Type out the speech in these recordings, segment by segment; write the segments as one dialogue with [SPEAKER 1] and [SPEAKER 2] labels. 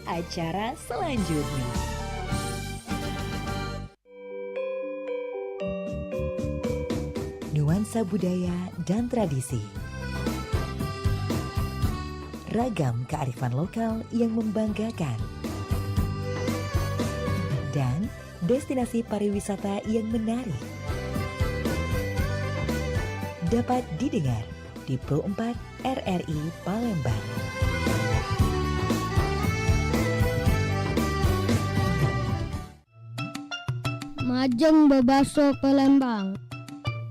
[SPEAKER 1] acara selanjutnya. Nuansa budaya dan tradisi. Ragam kearifan lokal yang membanggakan. Dan destinasi pariwisata yang menarik. Dapat didengar di Pro 4 RRI Palembang.
[SPEAKER 2] Majeng bebaso Palembang.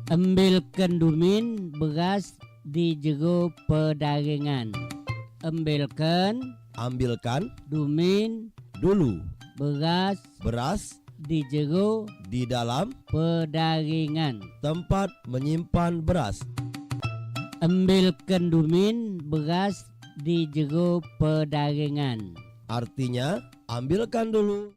[SPEAKER 3] Ambilkan dumin beras di jero pedagangan.
[SPEAKER 4] Ambilkan
[SPEAKER 3] Dumin
[SPEAKER 4] dulu
[SPEAKER 3] beras
[SPEAKER 4] beras
[SPEAKER 3] di jero
[SPEAKER 4] di dalam
[SPEAKER 3] pedagangan.
[SPEAKER 4] tempat menyimpan beras.
[SPEAKER 3] Ambilkan dumin beras di jero pedagangan.
[SPEAKER 4] Artinya, ambilkan dulu.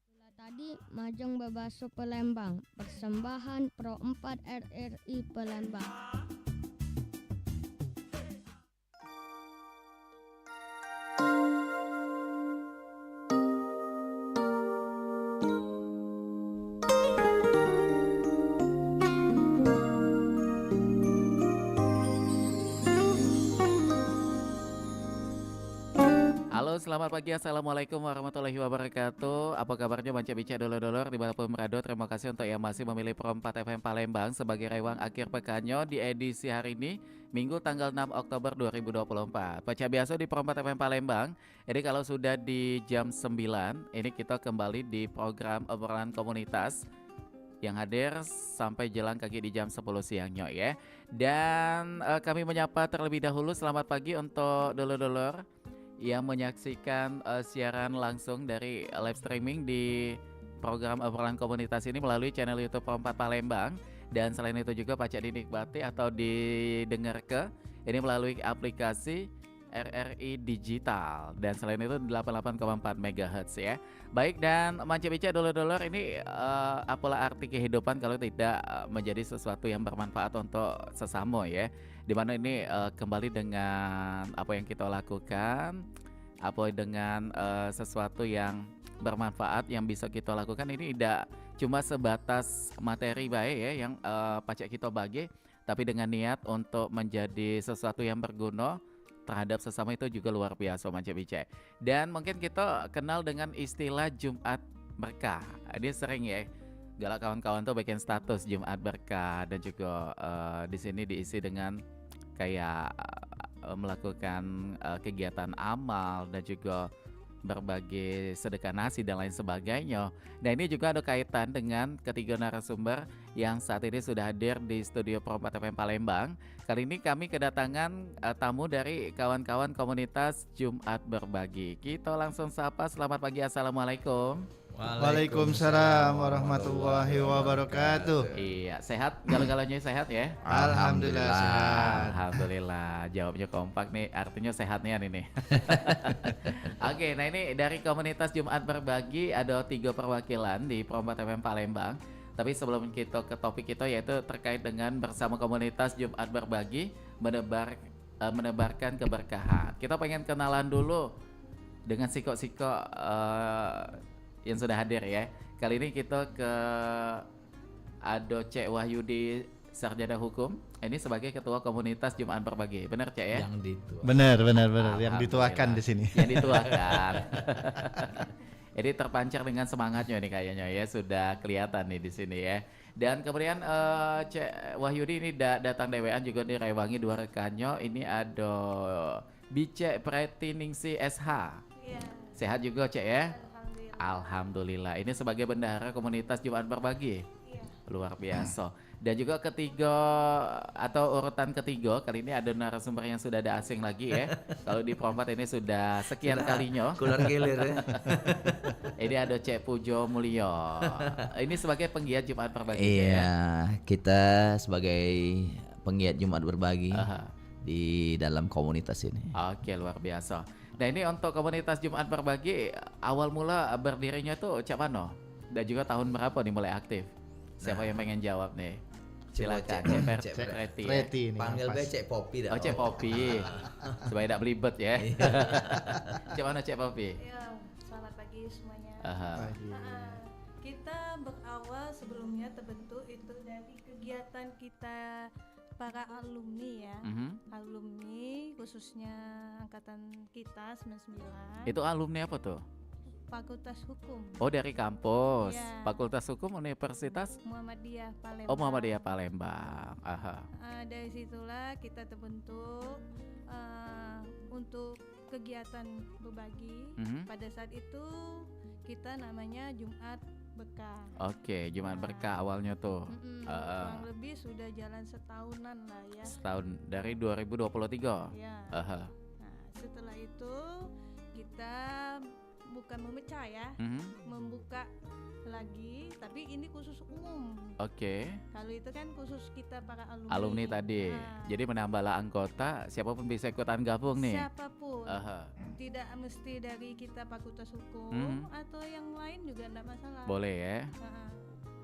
[SPEAKER 2] Itulah tadi Majeng bebaso Palembang. Persembahan Pro 4 RRI Palembang.
[SPEAKER 5] Halo, selamat pagi. Assalamualaikum warahmatullahi wabarakatuh. Apa kabarnya Banca Bica Dulur-dulur di Balapun Merado. Terima kasih untuk yang masih memilih Pro 4 FM Palembang sebagai rewang akhir pekannya di edisi hari ini, Minggu tanggal 6 Oktober 2024. Baca biasa di Pro 4 FM Palembang. Jadi kalau sudah di jam 9, ini kita kembali di program obrolan komunitas yang hadir sampai jelang kaki di jam 10 siangnya ya. Dan kami menyapa terlebih dahulu selamat pagi untuk dulur-dulur yang menyaksikan siaran langsung dari live streaming di program obrolan komunitas ini melalui channel YouTube Pro 4 Palembang. Dan selain itu juga pacak dinikmati atau didengar ke ini melalui aplikasi RRI Digital. Dan selain itu 88,4 MHz ya. Baik, dan Manca Bica dulur-dulur ini apalah arti kehidupan kalau tidak menjadi sesuatu yang bermanfaat untuk sesama ya. Dimana ini kembali dengan apa yang kita lakukan, apa dengan sesuatu yang bermanfaat yang bisa kita lakukan ini tidak cuma sebatas materi baik ya yang pacak kita bagi, tapi dengan niat untuk menjadi sesuatu yang berguna terhadap sesama itu juga luar biasa Manca Bica. Dan mungkin kita kenal dengan istilah Jumat Berkah. Dia sering ya galak kawan-kawan tuh bikin status Jumat Berkah, dan juga di sini diisi dengan kayak melakukan kegiatan amal dan juga berbagai sedekah nasi dan lain sebagainya. Nah, ini juga ada kaitan dengan ketiga narasumber yang saat ini sudah hadir di studio Pro 4 FM Palembang. Kali ini kami kedatangan tamu dari kawan-kawan komunitas Jumat Berbagi. Kita langsung sapa. Selamat pagi, assalamualaikum.
[SPEAKER 6] Waalaikumsalam warahmatullahi wabarakatuh.
[SPEAKER 5] Iya, sehat? Galau-galaunya sehat ya?
[SPEAKER 6] Alhamdulillah sehat.
[SPEAKER 5] Alhamdulillah, jawabnya kompak nih, artinya sehatnya ini. Oke, nah ini dari komunitas Jumat Berbagi ada 3 perwakilan di Pro 4 FM Palembang. Tapi sebelum kita ke topik kita yaitu terkait dengan bersama komunitas Jumat Berbagi menebarkan keberkahan. Kita pengen kenalan dulu dengan siko-siko yang sudah hadir ya. Kali ini kita ke Ado Cek Wahyudi, sarjana hukum. Ini sebagai ketua komunitas Jumat Berbagi. Benar Cek ya?
[SPEAKER 6] Yang benar yang dituakan di sini.
[SPEAKER 5] Yang dituakan. Jadi terpancar dengan semangatnya nih kayaknya ya, sudah kelihatan nih di sini ya. Dan kemudian Cek Wahyudi ini datang dewean juga direwangi 2 rekannya. Ini ada Bice Preti Ningsi SH. Iya. Sehat juga Cek ya? Alhamdulillah. Ini sebagai bendahara komunitas Jumat Berbagi. Iya. Luar biasa. Dan juga ketiga atau urutan ketiga, kali ini ada narasumber yang sudah ada asing lagi ya. Kalau di Pro 4 ini sudah sekian kalinya.
[SPEAKER 6] Kulon gilir ya.
[SPEAKER 5] Ini ada Cek Pujo Mulyo. Ini sebagai penggiat Jumat Berbagi.
[SPEAKER 7] Iya,
[SPEAKER 5] ya?
[SPEAKER 7] kita sebagai penggiat Jumat Berbagi di dalam komunitas ini.
[SPEAKER 5] Oke, luar biasa. Nah, ini untuk komunitas Jumat Berbagi awal mula berdirinya tuh Cak Mano, dan juga tahun berapa nih mulai aktif? Siapa yang pengen jawab nih? Silakan, Cek Preti. ya.
[SPEAKER 6] Preti ini.
[SPEAKER 7] Panggil
[SPEAKER 6] yang
[SPEAKER 7] gue
[SPEAKER 6] pas.
[SPEAKER 7] Cek Popi dah.
[SPEAKER 5] Oh, Cek Popi. Supaya tidak belibet ya. Cek mana Cek Popi?
[SPEAKER 8] Ya, selamat pagi semuanya.
[SPEAKER 5] Aha.
[SPEAKER 6] Pagi.
[SPEAKER 8] Kita berawal sebelumnya terbentuk itu dari kegiatan kita para alumni ya. Alumni khususnya angkatan kita 99.
[SPEAKER 5] Itu alumni apa tuh?
[SPEAKER 8] Fakultas Hukum
[SPEAKER 5] Oh, dari kampus.
[SPEAKER 8] Iya.
[SPEAKER 5] Fakultas Hukum Universitas
[SPEAKER 8] Muhammadiyah Palembang.
[SPEAKER 5] Oh, Muhammadiyah Palembang. Aha.
[SPEAKER 8] Dari situlah kita terbentuk untuk kegiatan berbagi. Pada saat itu kita namanya Jumat Berkah.
[SPEAKER 5] Oke, Jumat Berkah awalnya tuh.
[SPEAKER 8] Kurang lebih sudah jalan setahunan lah ya.
[SPEAKER 5] Setahun dari 2023.
[SPEAKER 8] Ya.
[SPEAKER 5] Aha.
[SPEAKER 8] Nah, setelah itu kita bukan memecah ya, membuka lagi, tapi ini khusus umum.
[SPEAKER 5] Oke.
[SPEAKER 8] Kalau itu kan khusus kita para alumni.
[SPEAKER 5] Alumni tadi.
[SPEAKER 8] Nah,
[SPEAKER 5] Jadi menambahlah anggota, siapapun bisa ikutan gabung nih.
[SPEAKER 8] siapapun,
[SPEAKER 5] Aha.
[SPEAKER 8] tidak mesti dari kita Fakultas Hukum atau yang lain juga tidak masalah.
[SPEAKER 5] Boleh ya.
[SPEAKER 8] Nah,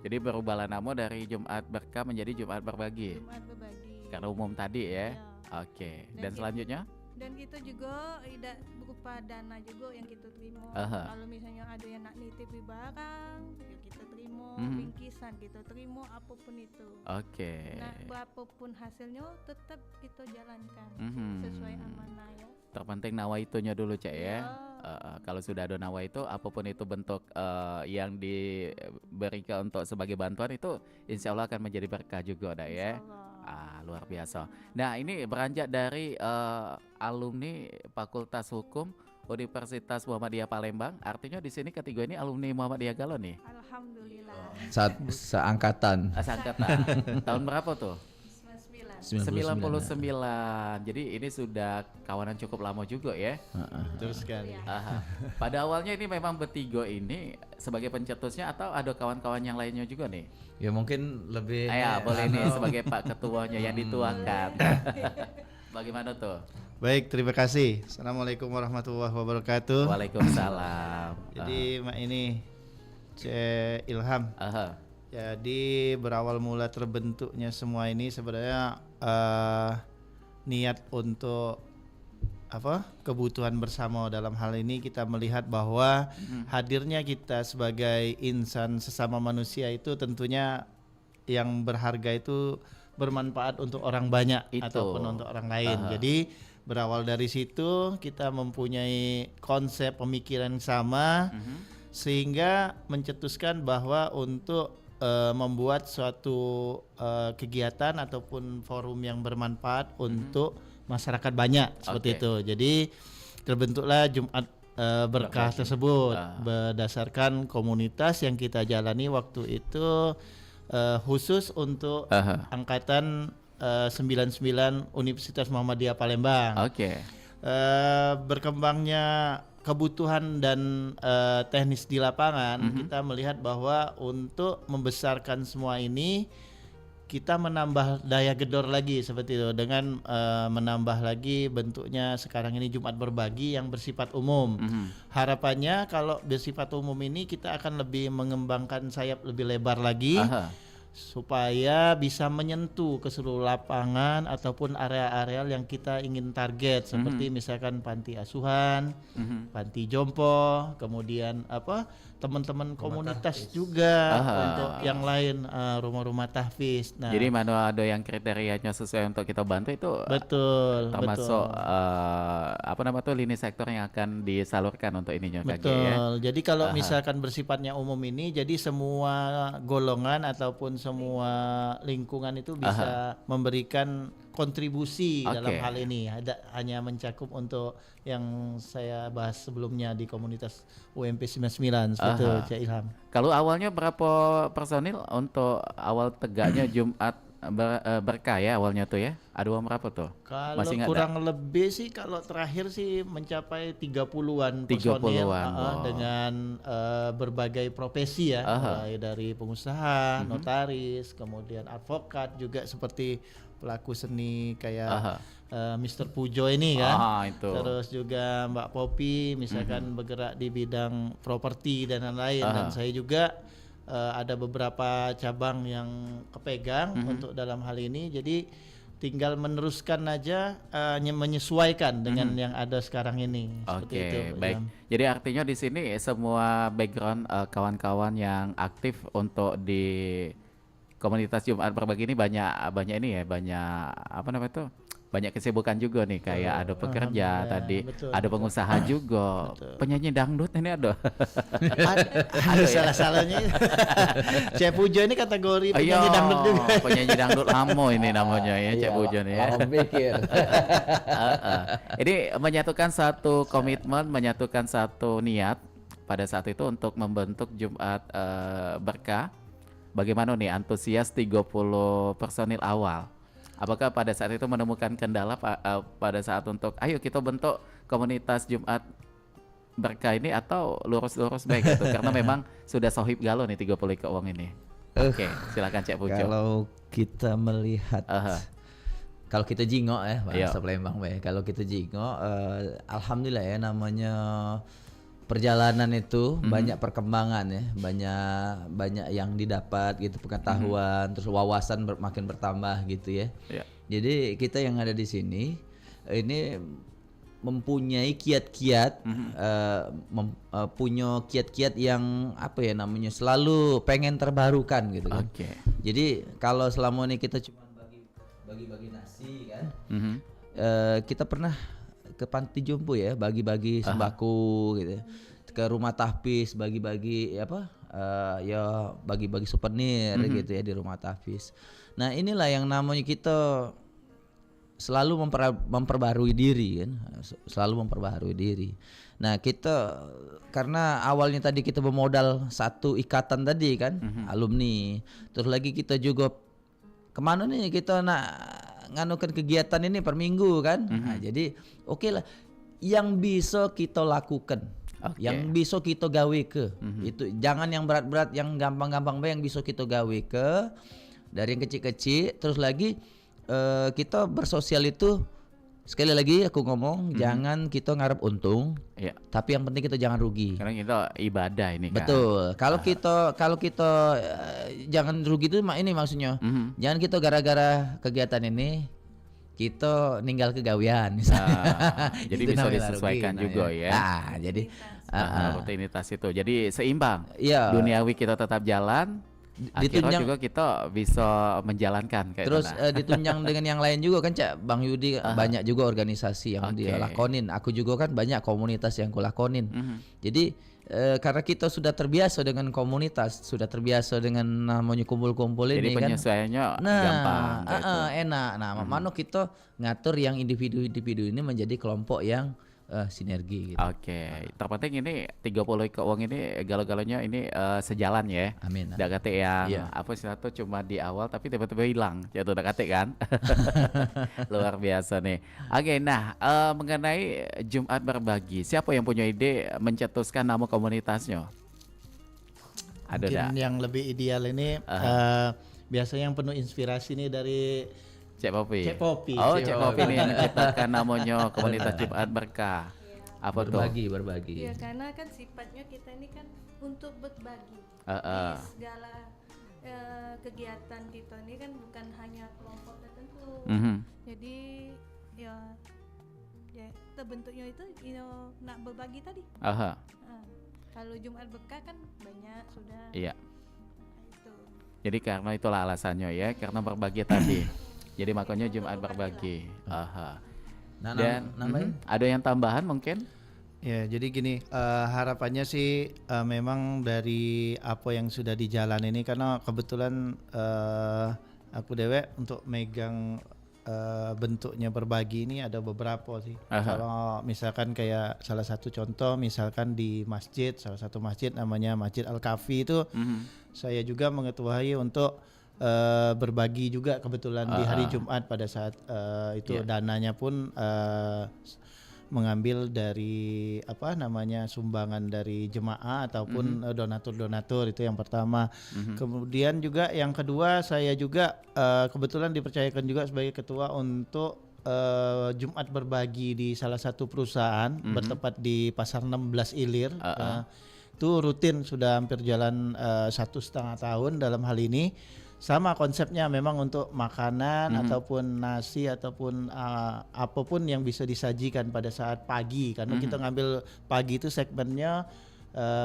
[SPEAKER 5] Jadi berubahlah nama dari Jumat Berkah menjadi Jumat Berbagi.
[SPEAKER 8] Jumat berbagi.
[SPEAKER 5] Karena umum tadi ya.
[SPEAKER 8] Ya.
[SPEAKER 5] Oke.
[SPEAKER 8] Dan
[SPEAKER 5] Dan
[SPEAKER 8] kita-
[SPEAKER 5] selanjutnya?
[SPEAKER 8] Dan kita juga tidak berupa dana juga yang kita terima.
[SPEAKER 5] Aha.
[SPEAKER 8] Kalau misalnya ada yang nak nitipi barang, ya kita terima, bingkisan kita terima, apapun itu.
[SPEAKER 5] Oke.
[SPEAKER 8] Nah, berapapun hasilnya tetap kita jalankan sesuai amanah ya.
[SPEAKER 5] Terpenting nawaitunya dulu Cek ya.
[SPEAKER 8] Ya.
[SPEAKER 5] Kalau sudah ada nawaitu, apapun itu bentuk yang diberikan untuk sebagai bantuan itu, insya Allah akan menjadi berkah juga dah ya.
[SPEAKER 8] Insyaallah.
[SPEAKER 5] Luar biasa. Nah, ini beranjak dari alumni Fakultas Hukum Universitas Muhammadiyah Palembang. Artinya di sini ketiga ini alumni Muhammadiyah Galuh nih.
[SPEAKER 8] Alhamdulillah.
[SPEAKER 7] Seangkatan.
[SPEAKER 5] Asangkatan. Tahun berapa tuh?
[SPEAKER 8] 99.
[SPEAKER 5] 99. Jadi ini sudah kawanan cukup lama juga ya.
[SPEAKER 6] Betul sekali.
[SPEAKER 5] Aha. Pada awalnya ini memang bertiga ini sebagai pencetusnya atau ada kawan-kawan yang lainnya juga nih?
[SPEAKER 7] Ya mungkin lebih.
[SPEAKER 5] Ya boleh nih sebagai Pak Ketuanya yang dituakan. Bagaimana tuh?
[SPEAKER 6] Baik, terima kasih. Assalamualaikum warahmatullahi wabarakatuh.
[SPEAKER 5] Waalaikumsalam.
[SPEAKER 6] Jadi Mak ini Cek Ilham.
[SPEAKER 5] Aha.
[SPEAKER 6] Jadi berawal mula terbentuknya semua ini sebenarnya niat untuk kebutuhan bersama. Dalam hal ini kita melihat bahwa hadirnya kita sebagai insan sesama manusia itu tentunya yang berharga itu bermanfaat untuk orang banyak
[SPEAKER 5] Itu.
[SPEAKER 6] ataupun untuk orang lain. Jadi berawal dari situ kita mempunyai konsep pemikiran sama sehingga mencetuskan bahwa untuk membuat suatu kegiatan ataupun forum yang bermanfaat untuk masyarakat banyak seperti
[SPEAKER 5] Oke.
[SPEAKER 6] itu. Jadi terbentuklah Jumat Berkah tersebut berdasarkan komunitas yang kita jalani waktu itu khusus untuk angkatan 99 Universitas Muhammadiyah Palembang.
[SPEAKER 5] Oke.
[SPEAKER 6] Berkembangnya kebutuhan dan teknis di lapangan, kita melihat bahwa untuk membesarkan semua ini kita menambah daya gedor lagi seperti itu dengan menambah lagi bentuknya sekarang ini Jumat Berbagi yang bersifat umum. Harapannya kalau bersifat umum ini kita akan lebih mengembangkan sayap lebih lebar lagi. Supaya bisa menyentuh ke seluruh lapangan ataupun area-area yang kita ingin target seperti misalkan panti asuhan, panti jompo, kemudian teman-teman komunitas juga untuk yang lain rumah-rumah tahfiz. Nah,
[SPEAKER 5] Jadi mana ada yang kriterianya sesuai untuk kita bantu itu
[SPEAKER 6] betul,
[SPEAKER 5] termasuk lini sektor yang akan disalurkan untuk ininya KG ya.
[SPEAKER 6] betul. Jadi kalau misalkan bersifatnya umum ini, jadi semua golongan ataupun semua lingkungan itu bisa memberikan kontribusi dalam hal ini. Hanya mencakup untuk yang saya bahas sebelumnya di komunitas UMP 99 seperti itu, Cak Ilham.
[SPEAKER 5] Kalau awalnya berapa personil untuk awal tegaknya Jumat Berkah ya awalnya tuh ya? Ada uang berapa tuh?
[SPEAKER 6] Kalau
[SPEAKER 5] Masih ingat
[SPEAKER 6] kurang lebih sih kalau terakhir sih mencapai 30-an personil
[SPEAKER 5] 30-an,
[SPEAKER 6] dengan berbagai profesi ya, mulai dari pengusaha, notaris, kemudian advokat juga seperti pelaku seni kayak Mr. Pujo ini kan.
[SPEAKER 5] Itu.
[SPEAKER 6] Terus juga Mbak Popi misalkan bergerak di bidang properti dan lain-lain, dan saya juga ada beberapa cabang yang kepegang untuk dalam hal ini. Jadi tinggal meneruskan aja, menyesuaikan dengan yang ada sekarang ini. Seperti itu,
[SPEAKER 5] baik.
[SPEAKER 6] Jam.
[SPEAKER 5] Jadi artinya di sini semua background kawan-kawan yang aktif untuk di komunitas Jumat Berbagi ini banyak ini ya, banyak apa namanya itu? Banyak kesibukan juga nih, kayak ada pekerja tadi,
[SPEAKER 6] betul,
[SPEAKER 5] ada pengusaha juga, penyanyi dangdut ini ada.
[SPEAKER 6] Ada salah-salahnya. Cek Pujo ini kategori penyanyi dangdut juga.
[SPEAKER 5] Penyanyi dangdut lamo ini namanya ya, Cek Pujo nih ya.
[SPEAKER 7] Orang pikir.
[SPEAKER 5] Ini menyatukan satu komitmen, menyatukan satu niat pada saat itu untuk membentuk Jumat Berkah. Bagaimana nih antusias 30 personil awal? Apakah pada saat itu menemukan kendala pada saat untuk ayo kita bentuk komunitas Jumat Berkah ini, atau lurus-lurus baik gitu? Karena memang sudah sohib galo nih 30 ke uang ini. Oke, silakan Cek Pujo.
[SPEAKER 7] Kalau kita melihat, kalau kita jingok ya bahasa Palembang ya. Kalau kita jingok, alhamdulillah ya, namanya perjalanan itu banyak perkembangan ya, banyak yang didapat gitu, pengetahuan, terus wawasan makin bertambah gitu ya. Jadi kita yang ada di sini ini mempunyai kiat-kiat, punya kiat-kiat yang apa ya namanya, selalu pengen terbarukan gitu kan. Jadi kalau selama ini kita cuma bagi-bagi nasi kan, kita pernah ke panti jompo ya, bagi-bagi sembako gitu, ke rumah tahfiz bagi-bagi ya bagi-bagi souvenir gitu ya di rumah tahfiz. Nah inilah yang namanya kita selalu memperbarui diri kan, selalu memperbarui diri. Nah kita karena awalnya tadi kita bermodal satu ikatan tadi kan, alumni, terus lagi kita juga kemana nih kita nak nganukan kegiatan ini per minggu kan. Nah, jadi oke lah yang bisa kita lakukan, yang bisa kita gawe ke itu, jangan yang berat-berat, yang gampang-gampang yang bisa kita gawe ke, dari yang kecil-kecil. Terus lagi kita bersosial itu, sekali lagi aku ngomong, jangan kita ngarep untung, tapi yang penting kita jangan rugi.
[SPEAKER 5] Karena kita ibadah ini kan.
[SPEAKER 7] Betul. Kalau kita jangan rugi itu ini maksudnya. Jangan kita gara-gara kegiatan ini kita ninggal kegawian misalnya.
[SPEAKER 5] Jadi bisa disesuaikan juga ya.
[SPEAKER 7] Nah, jadi
[SPEAKER 5] rutinitas itu. Jadi seimbang.
[SPEAKER 7] Iya.
[SPEAKER 5] Duniawi kita tetap jalan. Akhirnya juga kita bisa menjalankan kayak
[SPEAKER 7] terus ditunjang dengan yang lain juga kan, Cak Bang Yudi. Banyak juga organisasi yang dia lakonin. Aku juga kan banyak komunitas yang kulakonin. Jadi karena kita sudah terbiasa dengan komunitas, sudah terbiasa dengan namanya kumpul-kumpul ini kan.
[SPEAKER 5] Jadi penyesuaiannya gampang.
[SPEAKER 7] Enak. Nah, mana kita ngatur yang individu-individu ini menjadi kelompok yang sinergi gitu.
[SPEAKER 5] Terpenting ini 30 ke uang ini galau-galaunya ini sejalan ya.
[SPEAKER 7] Amin.
[SPEAKER 5] Dak kate yang apa sih itu cuma di awal tapi tiba-tiba hilang. Jatuh dak kate kan. Luar biasa nih. Nah mengenai Jumat Berbagi, siapa yang punya ide mencetuskan nama komunitasnya? Ada
[SPEAKER 6] Mungkin yang lebih ideal ini biasanya yang penuh inspirasi nih dari
[SPEAKER 5] Cek Popi.
[SPEAKER 6] Cek Popi.
[SPEAKER 5] Cek Popi ini menciptakan namanya komunitas Jumat Berkah. Apa
[SPEAKER 7] berbagi.
[SPEAKER 8] Ya karena kan sifatnya kita ini kan untuk berbagi. Di segala kegiatan kita ini kan bukan hanya kelompok tertentu. Jadi ya terbentuknya itu nak berbagi tadi. Kalau Jumat Berkah kan banyak sudah.
[SPEAKER 5] Iya.
[SPEAKER 8] Itu.
[SPEAKER 5] Jadi karena itulah alasannya ya, karena berbagi tadi. Jadi makanya Jumat Berbagi. Dan ada yang tambahan mungkin?
[SPEAKER 6] Ya, jadi gini, harapannya sih memang dari apa yang sudah di jalan ini, karena kebetulan aku dewek untuk megang bentuknya berbagi ini ada beberapa sih. Kalau misalkan kayak salah satu contoh, misalkan di masjid, salah satu masjid namanya Masjid Al-Kafi itu, saya juga mengetuai untuk berbagi juga kebetulan di hari Jumat pada saat itu dananya pun mengambil dari sumbangan dari jemaah ataupun donatur-donatur, itu yang pertama. Kemudian juga yang kedua, saya juga kebetulan dipercayakan juga sebagai ketua untuk Jumat Berbagi di salah satu perusahaan bertempat di Pasar 16 Ilir. itu rutin sudah hampir jalan 1,5 tahun dalam hal ini. Sama konsepnya memang untuk makanan ataupun nasi ataupun apapun yang bisa disajikan pada saat pagi, karena kita ngambil pagi itu segmennya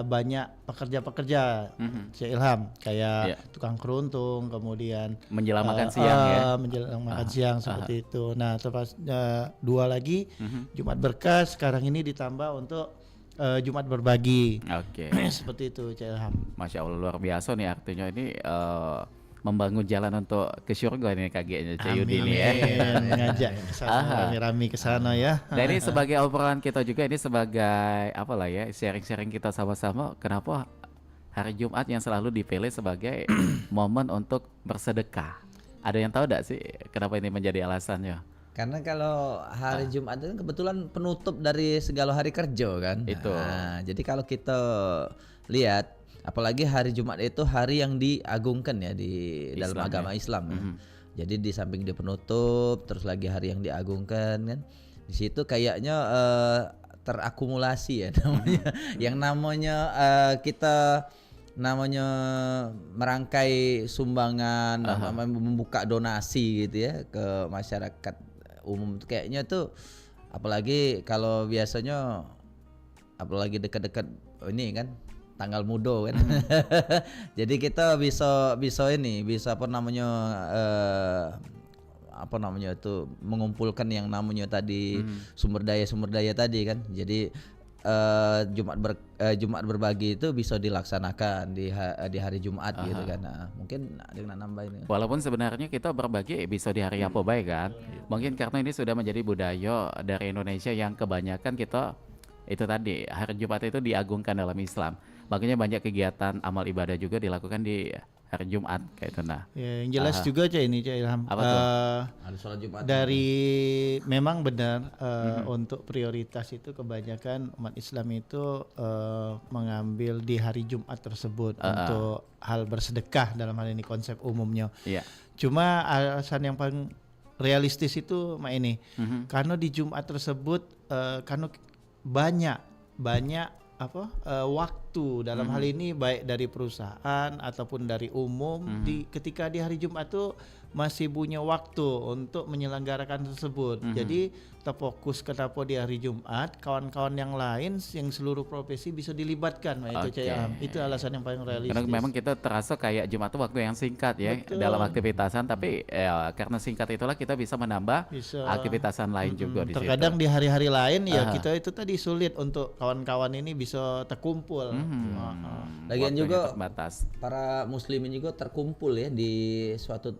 [SPEAKER 6] banyak pekerja-pekerja, Cik Ilham, kayak tukang keruntung, kemudian
[SPEAKER 5] menjelang makan siang ya.
[SPEAKER 6] Menjelang makan siang seperti itu. Nah, terus 2 lagi Jumat Berkah sekarang ini ditambah untuk Jumat berbagi.
[SPEAKER 5] Oke.
[SPEAKER 6] Seperti itu, Cik Ilham.
[SPEAKER 5] Masya Allah, luar biasa nih, artinya ini membangun jalan untuk ke surga ini kakeknya Cik Yudi nih ya.
[SPEAKER 6] Mengajak ke sana, rame-rame ke sana ya.
[SPEAKER 5] Dan ini sebagai obrolan kita juga, ini sebagai apalah ya, sharing-sharing kita sama-sama, kenapa hari Jumat yang selalu dipilih sebagai momen untuk bersedekah. Ada yang tahu enggak sih kenapa ini menjadi alasannya?
[SPEAKER 7] Karena kalau hari Jumat itu kebetulan penutup dari segala hari kerja kan.
[SPEAKER 5] Itu.
[SPEAKER 7] Nah, jadi kalau kita lihat, apalagi hari Jumat itu hari yang diagungkan ya di dalam agama Islam ya. Jadi di samping dia penutup, terus lagi hari yang diagungkan kan. Di situ kayaknya terakumulasi ya namanya. Yang namanya kita merangkai sumbangan, membuka donasi gitu ya ke masyarakat umum, kayaknya tuh apalagi kalau biasanya apalagi dekat-dekat ini kan tanggal mudo kan. Jadi kita bisa apa namanya itu mengumpulkan yang namanya tadi sumber daya tadi kan. Jadi Jumat berbagi itu bisa dilaksanakan di hari Jumat gitu kan. Nah, mungkin ada yang nambah ini.
[SPEAKER 5] Walaupun sebenarnya kita berbagi bisa di hari apa baik kan. Mungkin karena ini sudah menjadi budaya dari Indonesia yang kebanyakan kita itu tadi hari Jumat itu diagungkan dalam Islam. Makanya banyak kegiatan amal ibadah juga dilakukan di hari Jumat kayak itu. Nah,
[SPEAKER 6] ya, yang jelas juga Cik Ilham.
[SPEAKER 5] Apa tuh?
[SPEAKER 7] Harus sholat Jumat.
[SPEAKER 6] Dari memang benar untuk prioritas itu kebanyakan umat Islam itu mengambil di hari Jumat tersebut untuk hal bersedekah, dalam hal ini konsep umumnya. Cuma alasan yang paling realistis itu ini karena di Jumat tersebut karena banyak waktu dalam hal ini baik dari perusahaan ataupun dari umum ketika di hari Jumat tuh masih punya waktu untuk menyelenggarakan tersebut. Jadi terfokus kenapa di hari Jumat, kawan-kawan yang lain yang seluruh profesi bisa dilibatkan. Itu alasan yang paling realistis.
[SPEAKER 5] Karena memang kita terasa kayak Jumat itu waktu yang singkat ya. Betul. Dalam aktivitasan, tapi ya, karena singkat itulah kita bisa menambah aktivitasan lain juga di situ.
[SPEAKER 6] Terkadang di hari-hari lain ya kita itu tadi sulit untuk kawan-kawan ini bisa terkumpul.
[SPEAKER 7] Lagian juga terbatas. Para muslimin juga terkumpul ya di suatu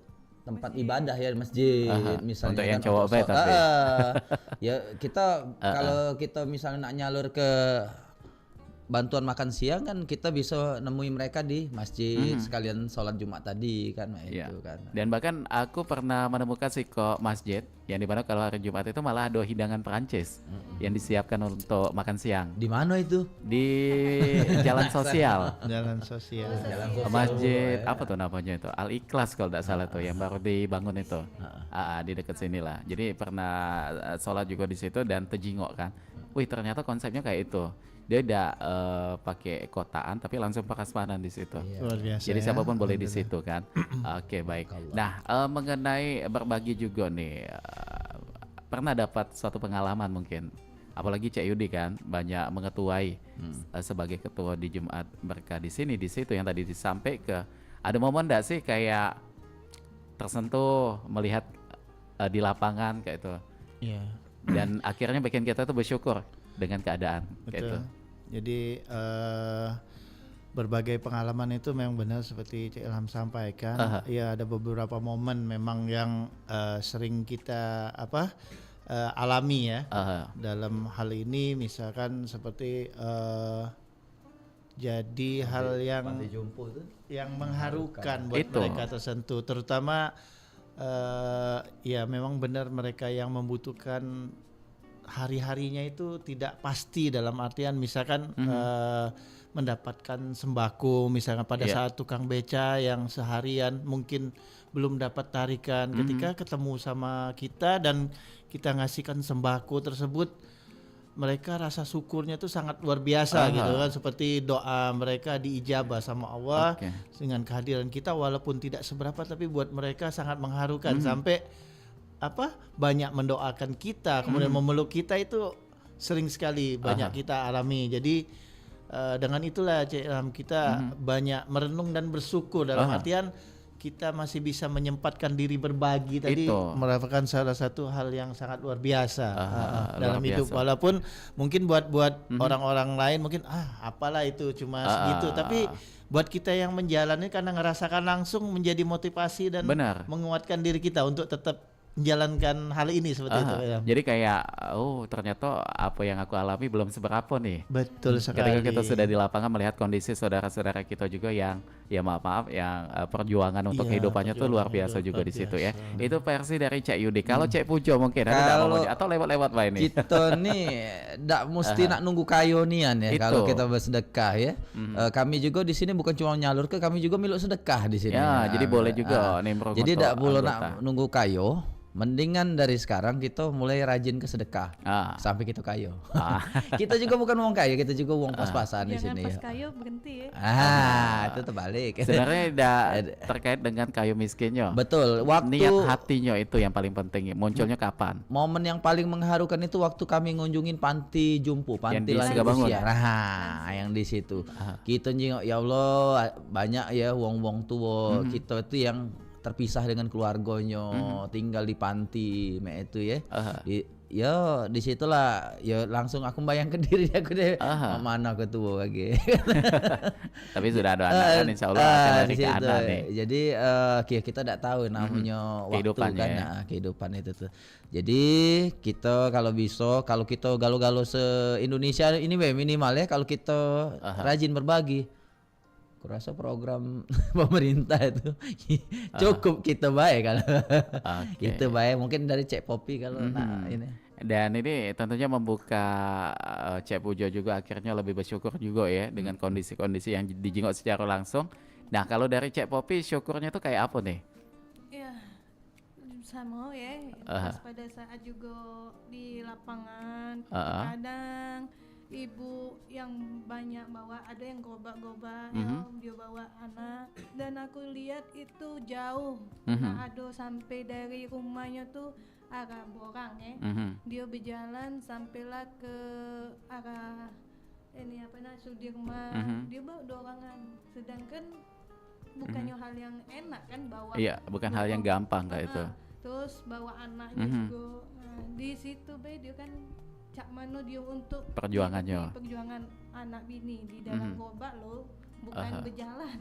[SPEAKER 7] tempat ibadah ya, masjid misalnya.
[SPEAKER 5] Untuk yang
[SPEAKER 7] kan,
[SPEAKER 5] cowok tapi
[SPEAKER 7] ya kita kalau kita misalnya nak nyalur ke bantuan makan siang kan kita bisa nemui mereka di masjid sekalian sholat Jumat tadi kan itu kan.
[SPEAKER 5] Dan bahkan aku pernah menemukan kok masjid yang dimana kalau hari Jumat itu malah ada hidangan Perancis yang disiapkan untuk makan siang.
[SPEAKER 7] Di mana itu?
[SPEAKER 5] Di Jalan Sosial.
[SPEAKER 6] Jalan Sosial.
[SPEAKER 5] Masjid apa tuh namanya itu? Al Ikhlas kalau tidak salah tuh yang baru dibangun itu. Di dekat sini lah. Jadi pernah sholat juga di situ dan terjingok kan. Wih, ternyata konsepnya kayak itu. Dia tidak pakai kotaan tapi langsung prasmanan di situ.
[SPEAKER 6] Luar biasa.
[SPEAKER 5] Jadi siapapun boleh di situ kan. Oke, baik. Nah, mengenai berbagi juga nih, pernah dapat suatu pengalaman mungkin, apalagi Cik Yudi kan banyak mengetuai sebagai ketua di Jumat Berkah di sini di situ yang tadi disampaikan. Ada momen enggak sih kayak tersentuh melihat di lapangan kayak itu?
[SPEAKER 6] Iya.
[SPEAKER 5] Dan akhirnya bikin kita tuh bersyukur dengan keadaan kayak itu.
[SPEAKER 6] Jadi berbagai pengalaman itu memang benar seperti Cik Ilham sampaikan. Ya, ada beberapa momen memang yang sering kita alami ya. Dalam hal ini misalkan seperti jadi hal yang mengharukan buat mereka tersentuh, terutama ya memang benar mereka yang membutuhkan hari-harinya itu tidak pasti, dalam artian misalkan mendapatkan sembako misalkan pada saat tukang beca yang seharian mungkin belum dapat tarikan, ketika ketemu sama kita dan kita ngasihkan sembako tersebut, mereka rasa syukurnya tuh sangat luar biasa gitu kan, seperti doa mereka diijabah sama Allah dengan kehadiran kita, walaupun tidak seberapa tapi buat mereka sangat mengharukan sampai banyak mendoakan kita, kemudian memeluk kita, itu sering sekali banyak kita alami. Jadi dengan itulah Cik Ilham, kita banyak merenung dan bersyukur dalam artian kita masih bisa menyempatkan diri berbagi tadi, merupakan salah satu hal yang sangat luar biasa dalam hidup. Walaupun mungkin buat orang-orang lain mungkin apalah itu cuma segitu, tapi buat kita yang menjalani karena ngerasakan langsung menjadi motivasi dan menguatkan diri kita untuk tetap menjalankan hal ini seperti itu ya.
[SPEAKER 5] Jadi kayak ternyata apa yang aku alami belum seberapa nih.
[SPEAKER 6] Betul sekali.
[SPEAKER 5] Ketika kita sudah di lapangan melihat kondisi saudara-saudara kita juga yang maaf yang perjuangan untuk kehidupannya tuh luar biasa juga di situ ya. Itu versi dari Cek Yudi. Kalau Cek Pujo mungkin ada atau lewat-lewat Pak ini.
[SPEAKER 7] Kita nih ndak mesti nak nunggu kayo nian ya kalau kita bersedekah ya. Kami juga di sini bukan cuma nyalur ke, kami juga milik sedekah di sini.
[SPEAKER 5] Ya, jadi boleh juga nimbrong.
[SPEAKER 7] Jadi ndak boleh nak nunggu kayo. Mendingan dari sekarang kita mulai rajin ke sedekah sampai kita kayo. Kita juga bukan uang kayo, kita juga uang pas-pasan di sini.
[SPEAKER 8] Jangan pas kayo berhenti ya.
[SPEAKER 7] Itu terbalik.
[SPEAKER 5] Sebenarnya terkait dengan kayu miskinnya.
[SPEAKER 7] Betul. Waktu
[SPEAKER 5] niat hatinya itu yang paling penting. Munculnya kapan?
[SPEAKER 7] Momen yang paling mengharukan itu waktu kami ngunjungin panti jumpu, panti lansia. Yang di situ. Kita jengok, ya Allah, banyak ya wong-wong tua. Kita itu yang terpisah dengan keluarganya, tinggal di panti, itu ya. Ya disitulah ya langsung aku bayangkan diri aku deh, mana ketua lagi.
[SPEAKER 5] Tapi sudah ada anak kan, insya Allah akan dari ke anak nih.
[SPEAKER 7] Jadi kita tidak tahu namanya waktu kan, kehidupan itu tuh. Jadi kita kalau bisa, kalau kita galau-galau se-Indonesia ini minimal ya, kalau kita rajin berbagi. Kurasa program pemerintah itu cukup kita baik kalau kita baik, mungkin dari Cek Popi kalau ini.
[SPEAKER 5] Dan ini tentunya membuka Cek Pujo juga akhirnya lebih bersyukur juga ya dengan kondisi-kondisi yang dijenguk secara langsung. Nah kalau dari Cek Popi syukurnya tuh kayak apa nih?
[SPEAKER 8] Ya sama ya, pas pada saat juga di lapangan kadang ibu yang banyak bawa, ada yang gobak-gobak dia bawa anak, dan aku lihat itu jauh ada sampai dari rumahnya tuh arah Borang ya. Dia berjalan sampailah ke arah ini Sudirman. Dia bawa 2 orangan, sedangkan bukannya hal yang enak kan bawa. Iya,
[SPEAKER 5] bukan hal yang gampang kayak itu.
[SPEAKER 8] Terus bawa anaknya juga. Di situ dia kan cak mano dia untuk perjuangan anak bini di dalam gobak loh, bukan berjalan.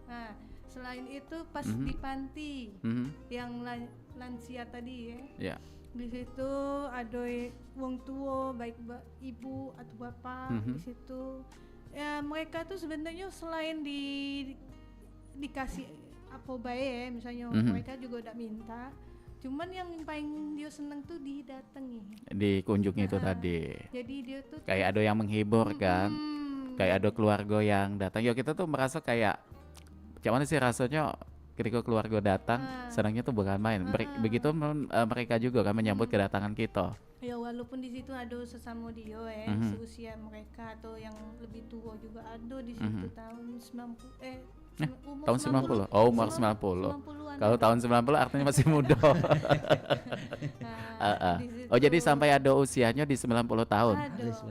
[SPEAKER 8] Nah selain itu pas di panti yang lansia tadi ya, di situ ada wong tua baik ibu atau bapak di situ ya, mereka tuh sebenarnya selain dikasih apa baik misalnya mereka juga udah minta. Cuman yang paling dia seneng tuh didatangi,
[SPEAKER 5] dikunjungi itu tadi.
[SPEAKER 8] Jadi dia tuh
[SPEAKER 5] kayak ada yang menghibur kan, kayak ada keluarga yang datang. Ya kita tuh merasa kayak, gimana sih rasanya ketika keluarga datang, senangnya tuh bukan main. Begitu mereka juga kan menyambut kedatangan kita.
[SPEAKER 8] Ya walaupun di situ ada sesama dia seusia mereka atau yang lebih tua juga ada di situ tahun 90
[SPEAKER 5] tahun 90. Oh, umur 90. Kalau tahun 90 artinya masih muda. Jadi sampai ada usianya di 90 tahun.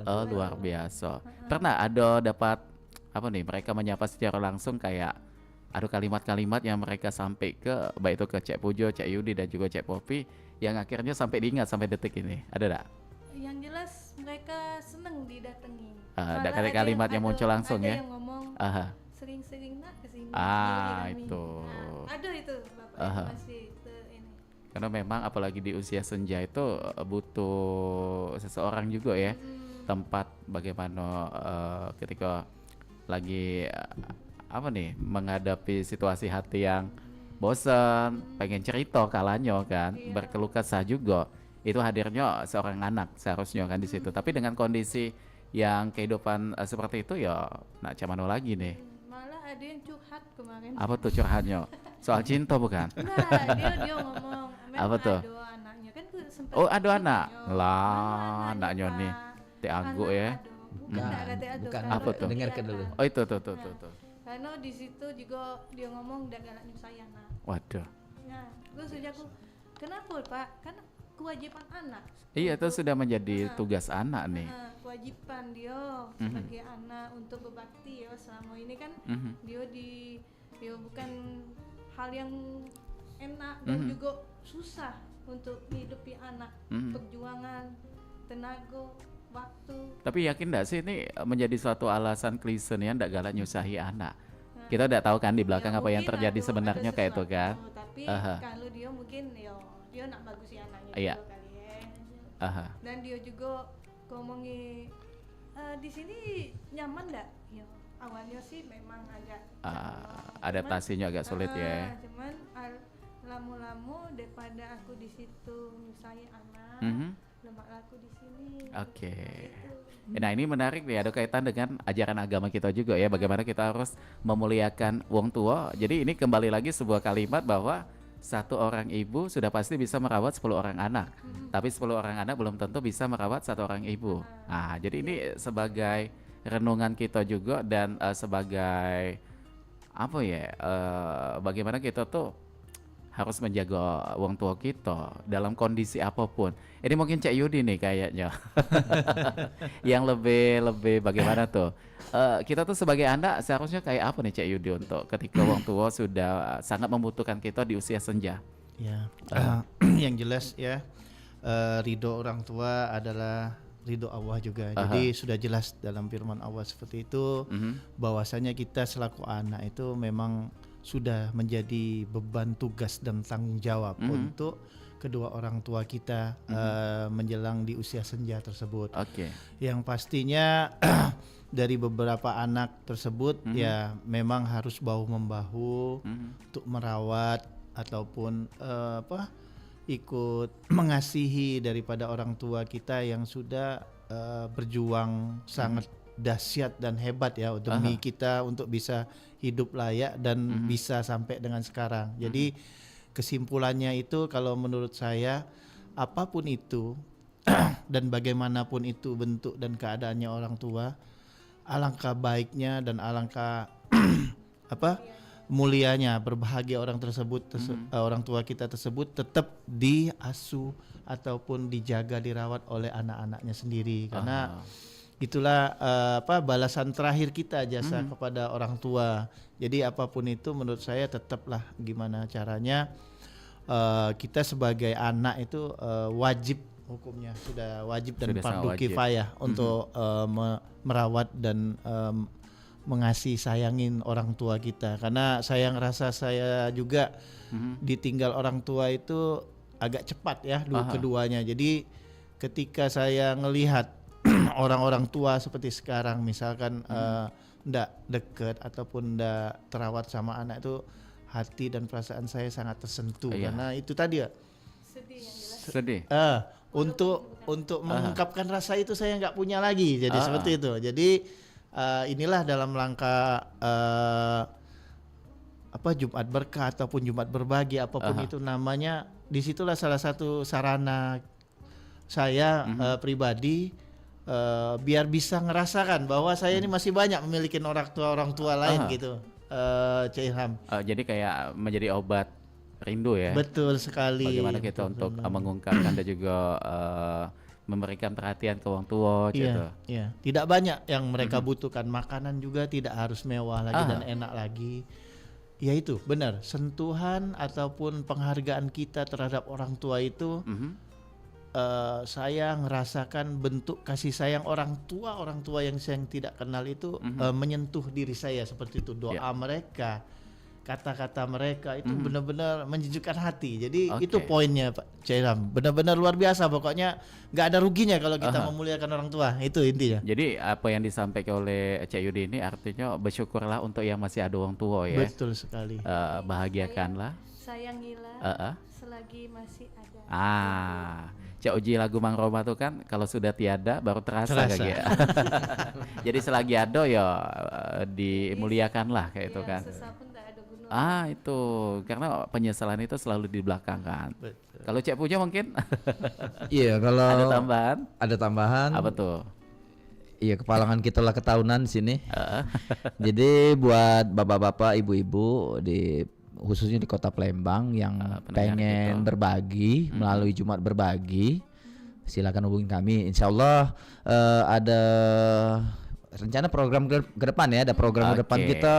[SPEAKER 5] Oh, luar biasa. Pernah ada dapat apa nih, mereka menyapa secara langsung kayak ada kalimat-kalimat yang mereka sampai ke, baik itu ke Cek Pujo, Cek Yudi dan juga Cek Popi yang akhirnya sampai diingat sampai detik ini. Ada enggak?
[SPEAKER 8] Yang jelas mereka seneng didatangi.
[SPEAKER 5] Ada kalimat yang muncul langsung
[SPEAKER 8] ada
[SPEAKER 5] ya.
[SPEAKER 8] Yang ngomong sering-sering nak kesini.
[SPEAKER 5] Itu.
[SPEAKER 8] Ada itu Bapak masih ini.
[SPEAKER 5] Karena memang apalagi di usia senja itu butuh seseorang juga ya, tempat bagaimana ketika lagi menghadapi situasi hati yang bosan, pengen cerita kalanya kan, berkeluh kesah juga. Itu hadirnya seorang anak seharusnya kan di situ. Tapi dengan kondisi yang kehidupan seperti itu ya, nak camano lagi nih.
[SPEAKER 8] Malah ada yang curhat kemarin.
[SPEAKER 5] Apa tuh curhatnya? Soal cinta bukan?
[SPEAKER 8] Nah, dia ngomong.
[SPEAKER 5] Apa tuh?
[SPEAKER 8] Ada anaknya kan sempat.
[SPEAKER 5] Oh, ada anak. Lah, anaknya nih. Teh Anggo ya.
[SPEAKER 8] Bukan, nggak ada teh ado.
[SPEAKER 7] bukan.
[SPEAKER 8] Kalau
[SPEAKER 5] Apa tuh?
[SPEAKER 7] Dengarkan dulu.
[SPEAKER 5] Oh itu tuh.
[SPEAKER 8] Karena di situ juga dia ngomong udah galak nyusahin anak.
[SPEAKER 5] Waduh.
[SPEAKER 8] Nah, terus aku kenapa Pak? Karena kewajiban anak.
[SPEAKER 5] Iya itu sudah menjadi tugas anak nih.
[SPEAKER 8] Kewajiban dia sebagai anak untuk berbakti ya selama ini kan dia bukan hal yang enak dan juga susah untuk hidupi anak. Perjuangan, tenaga, waktu.
[SPEAKER 5] Tapi yakin nggak sih ini menjadi suatu alasan klise ya nggak galak nyusahi anak? Kita udah tahu kan di belakang apa yang terjadi sebenarnya kayak itu kan.
[SPEAKER 8] Tapi kalau dia mungkin dia nak bagusi anaknya
[SPEAKER 5] Iya.
[SPEAKER 8] juga kali ya. Dan dia juga ngomongi di sini nyaman nggak? Ya awalnya sih memang agak
[SPEAKER 5] adaptasinya agak sulit ya.
[SPEAKER 8] Cuman lama-lama daripada aku di situ nyusahin anak, lemak aku di sini.
[SPEAKER 5] Oke. Nah ini menarik nih, ada kaitan dengan ajaran agama kita juga ya, bagaimana kita harus memuliakan wong tua. Jadi ini kembali lagi sebuah kalimat bahwa satu orang ibu sudah pasti bisa merawat 10 orang anak, tapi 10 orang anak belum tentu bisa merawat satu orang ibu. Nah jadi ini sebagai renungan kita juga dan sebagai apa ya, bagaimana kita tuh harus menjaga wong tua kita dalam kondisi apapun. Ini mungkin Cak Yudi nih kayaknya yang lebih bagaimana tuh? Kita tuh sebagai anak seharusnya kayak apa nih Cak Yudi untuk ketika wong tua sudah sangat membutuhkan kita di usia senja?
[SPEAKER 6] Ya, yang jelas ya, ridho orang tua adalah ridho Allah juga. Jadi sudah jelas dalam firman Allah seperti itu, bahwasanya kita selaku anak itu memang sudah menjadi beban tugas dan tanggung jawab untuk kedua orang tua kita menjelang di usia senja tersebut. Yang pastinya dari beberapa anak tersebut ya memang harus bahu membahu untuk merawat ataupun ikut mengasihi daripada orang tua kita yang sudah berjuang sangat dahsyat dan hebat ya demi kita untuk bisa hidup layak dan bisa sampai dengan sekarang. Jadi kesimpulannya itu kalau menurut saya apapun itu dan bagaimanapun itu bentuk dan keadaannya orang tua, alangkah baiknya dan alangkah mulianya, berbahagia orang tersebut orang tua kita tersebut tetap diasuh ataupun dijaga, dirawat oleh anak-anaknya sendiri, karena itulah balasan terakhir kita jasa kepada orang tua. Jadi apapun itu menurut saya tetaplah gimana caranya kita sebagai anak itu wajib, hukumnya sudah wajib dan fardu kifayah untuk merawat dan mengasihi sayangin orang tua kita. Karena saya ngerasa saya juga ditinggal orang tua itu agak cepat ya keduanya. Jadi ketika saya ngelihat orang-orang tua seperti sekarang misalkan ndak deket ataupun ndak terawat sama anak, itu hati dan perasaan saya sangat tersentuh karena itu tadi ya
[SPEAKER 5] sedih.
[SPEAKER 6] Untuk mengungkapkan rasa itu saya nggak punya lagi, jadi seperti itu. Jadi inilah dalam rangka Jumat Berkah ataupun Jumat Berbagi apapun itu namanya, disitulah salah satu sarana saya pribadi biar bisa ngerasakan bahwa saya ini masih banyak memiliki orang tua lain gitu, Cak Ilham.
[SPEAKER 5] Jadi kayak menjadi obat rindu ya.
[SPEAKER 6] Betul sekali.
[SPEAKER 5] Bagaimana kita untuk mengungkapkan dan juga memberikan perhatian ke orang tua gitu.
[SPEAKER 6] Iya. Tidak banyak yang mereka butuhkan, makanan juga tidak harus mewah lagi dan enak lagi. Ya itu benar, sentuhan ataupun penghargaan kita terhadap orang tua itu saya ngerasakan bentuk kasih sayang orang tua yang saya tidak kenal itu menyentuh diri saya seperti itu. Doa mereka, kata-kata mereka itu benar-benar menjejukkan hati. Jadi itu poinnya Pak Cairam, benar-benar luar biasa. Pokoknya nggak ada ruginya kalau kita memuliakan orang tua, itu intinya.
[SPEAKER 5] Jadi apa yang disampaikan oleh Cak Yudi ini artinya bersyukurlah untuk yang masih ada orang tua ya.
[SPEAKER 6] Betul sekali.
[SPEAKER 5] Bahagiakanlah,
[SPEAKER 8] sayangilah selagi masih ada.
[SPEAKER 5] Cak Uji lagu Mang Roma tuh kan kalau sudah tiada baru terasa. Kayak jadi selagi ada ya dimuliakanlah kayak itu kan. Itu karena penyesalan itu selalu di belakang kan.
[SPEAKER 7] Betul.
[SPEAKER 5] Kalau Cak punya mungkin
[SPEAKER 7] Iya, kalau
[SPEAKER 5] ada tambahan.
[SPEAKER 7] Ada tambahan.
[SPEAKER 5] Apa tuh?
[SPEAKER 7] Iya, kepalangan kita lah ketahunan di sini. Jadi buat bapak-bapak, ibu-ibu khususnya di Kota Palembang yang pengen berbagi melalui Jumat Berbagi, silakan hubungi kami. Insya Allah ada rencana program ke depan ya. Ada program ke depan kita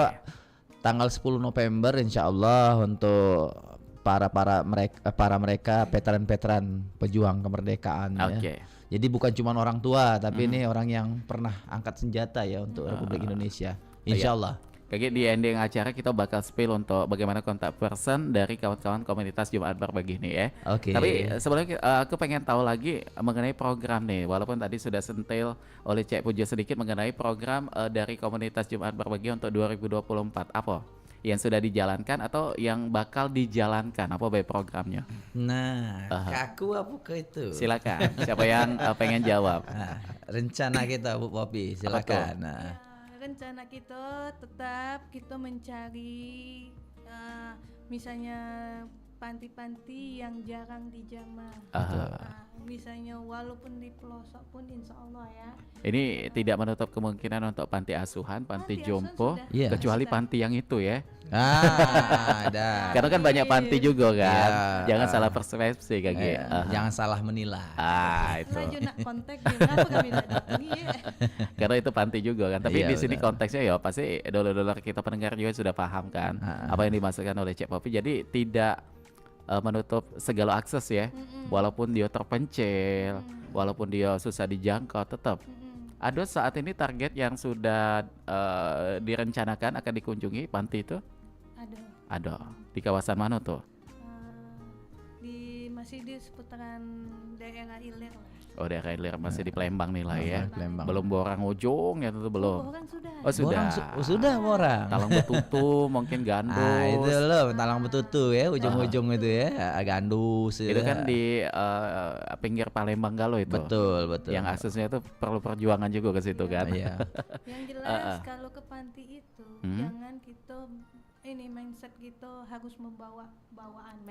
[SPEAKER 7] tanggal 10 November Insya Allah untuk para mereka veteran-veteran pejuang kemerdekaan ya. Jadi bukan cuma orang tua, tapi ini orang yang pernah angkat senjata ya untuk Republik Indonesia. Insya Allah.
[SPEAKER 5] Kayak di ending acara kita bakal spill untuk bagaimana kontak person dari kawan-kawan komunitas Jumat Berbagi ini ya.
[SPEAKER 7] Oke.
[SPEAKER 5] Tapi sebelumnya aku pengen tahu lagi mengenai program nih. Walaupun tadi sudah sentil oleh Cek Pujo sedikit mengenai program dari komunitas Jumat Berbagi untuk 2024. Apa yang sudah dijalankan atau yang bakal dijalankan? Apa baik programnya?
[SPEAKER 7] Nah, kaku apa ke itu?
[SPEAKER 5] Silakan. Siapa yang pengen jawab?
[SPEAKER 7] Rencana kita Bu Popi, silakan.
[SPEAKER 8] Rencana kita tetap kita mencari misalnya panti-panti yang jarang dijamah. Misalnya walaupun di pelosok pun insya Allah ya.
[SPEAKER 5] Ini tidak menutup kemungkinan untuk panti asuhan, panti jompo, kecuali
[SPEAKER 8] Sudah.
[SPEAKER 5] panti yang itu ya.
[SPEAKER 7] Ada.
[SPEAKER 5] Karena kan banyak panti juga kan. Jangan salah persepsi kayak gitu.
[SPEAKER 7] Jangan salah menilai.
[SPEAKER 5] Itu.
[SPEAKER 8] Laju nak kontak gimana kami tidak datang ya.
[SPEAKER 5] Karena itu panti juga kan. Tapi
[SPEAKER 7] Iya,
[SPEAKER 5] di sini
[SPEAKER 7] benar.
[SPEAKER 5] konteksnya ya pasti dolar-dolar kita pendengar juga sudah paham kan apa yang dimaksudkan oleh Cek Popi. Jadi tidak menutup segala akses ya. Walaupun dia terpencil, walaupun dia susah dijangkau, tetap ada saat ini target yang sudah direncanakan akan dikunjungi panti itu. Ada. Di kawasan mana tuh?
[SPEAKER 8] Masih di seputaran daerah Ilir lah.
[SPEAKER 5] Oh, daerah Ilir masih di Palembang nih lah ya.
[SPEAKER 7] Palembang.
[SPEAKER 5] Belum Borang Ujung ya tentu belum.
[SPEAKER 8] Orang sudah.
[SPEAKER 5] Oh sudah.
[SPEAKER 7] Sudah Borang.
[SPEAKER 5] Talang Betutu mungkin Gandus.
[SPEAKER 7] Itu loh, Talang Betutu ya, ujung-ujung itu ya, Gandus.
[SPEAKER 5] Itu kan di pinggir Palembang Galo itu.
[SPEAKER 7] Betul.
[SPEAKER 5] Yang aksesnya itu perlu perjuangan juga ke situ kan.
[SPEAKER 7] Iya.
[SPEAKER 8] Yang jelas kalau ke panti itu jangan kita ini mindset gitu harus membawa bawaan.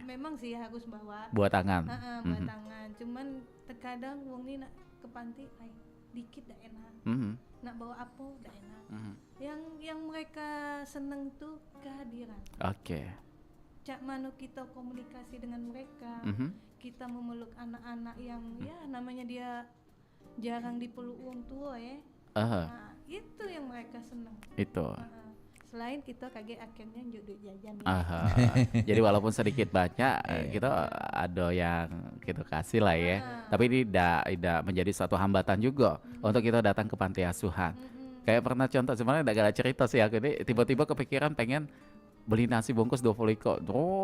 [SPEAKER 8] Memang sih harus bawa.
[SPEAKER 5] Buat tangan.
[SPEAKER 8] Buat tangan. Cuman terkadang wong ini nak ke panti dikit dah enak. Nak bawa apa dah enak. Yang mereka seneng tuh kehadiran. Cak mano kita komunikasi dengan mereka. Kita memeluk anak-anak yang ya namanya dia jarang dipeluk wong tua ya. Itu yang mereka seneng.
[SPEAKER 5] Itu.
[SPEAKER 8] Selain kita kaget akhirnya jodoh jajan.
[SPEAKER 5] Jadi walaupun sedikit banyak kita ada yang kita kasih lah ya. Tapi ini tidak menjadi suatu hambatan juga untuk kita datang ke panti asuhan. Kayak pernah contoh sebenarnya tidak ada cerita sih aku ini tiba-tiba kepikiran pengen beli nasi bungkus 20 iko.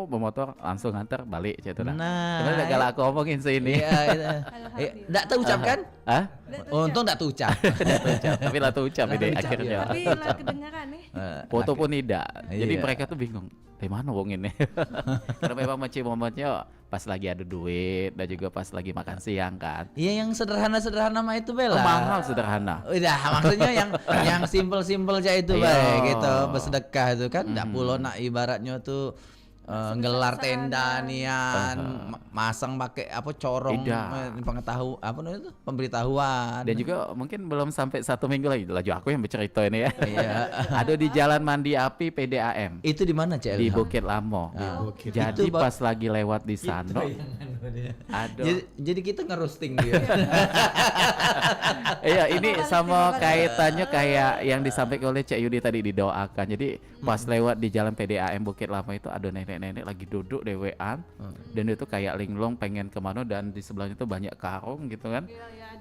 [SPEAKER 5] Bermotor langsung nganter balik gitu dah. Sebenarnya enggak aku omongin sini.
[SPEAKER 7] Enggak tahu ucap kan? Untung enggak tahu ucap.
[SPEAKER 5] Tapi lah tahu ucap ini akhirnya.
[SPEAKER 8] Tapi lah kedengaran nih.
[SPEAKER 5] Foto pun tidak. Jadi mereka tuh bingung. Dari mana wong ini? Karena memang momennya pas lagi ada duit dan juga pas lagi makan siang kan.
[SPEAKER 7] Iya, yang sederhana mah itu Bella.
[SPEAKER 5] Mahal sederhana.
[SPEAKER 7] Udah, maksudnya yang simple-simple aja itu baik gitu, bersedekah itu kan enggak pulo nak ibaratnya tuh gelar tenda nian, masang pakai apa corong pengetahuan apa namanya itu pemberitahuan.
[SPEAKER 5] Dan juga mungkin belum sampai 1 minggu lagi laju aku yang bercerita ini ya. Ada di Jalan Mandi Api PDAM.
[SPEAKER 7] Itu di mana Cek?
[SPEAKER 5] Di Bukit Lamo. Jadi pas lagi lewat di sana ada.
[SPEAKER 7] Jadi kita ngerosting dia.
[SPEAKER 5] Iya, ini sama kaitannya kayak yang disampaikan oleh Cek Yudi tadi didoakan. Jadi pas lewat di Jalan PDAM Bukit Lamo itu ada nenek lagi duduk dewean dan itu kayak linglung pengen kemana dan di sebelahnya tuh banyak karung gitu kan.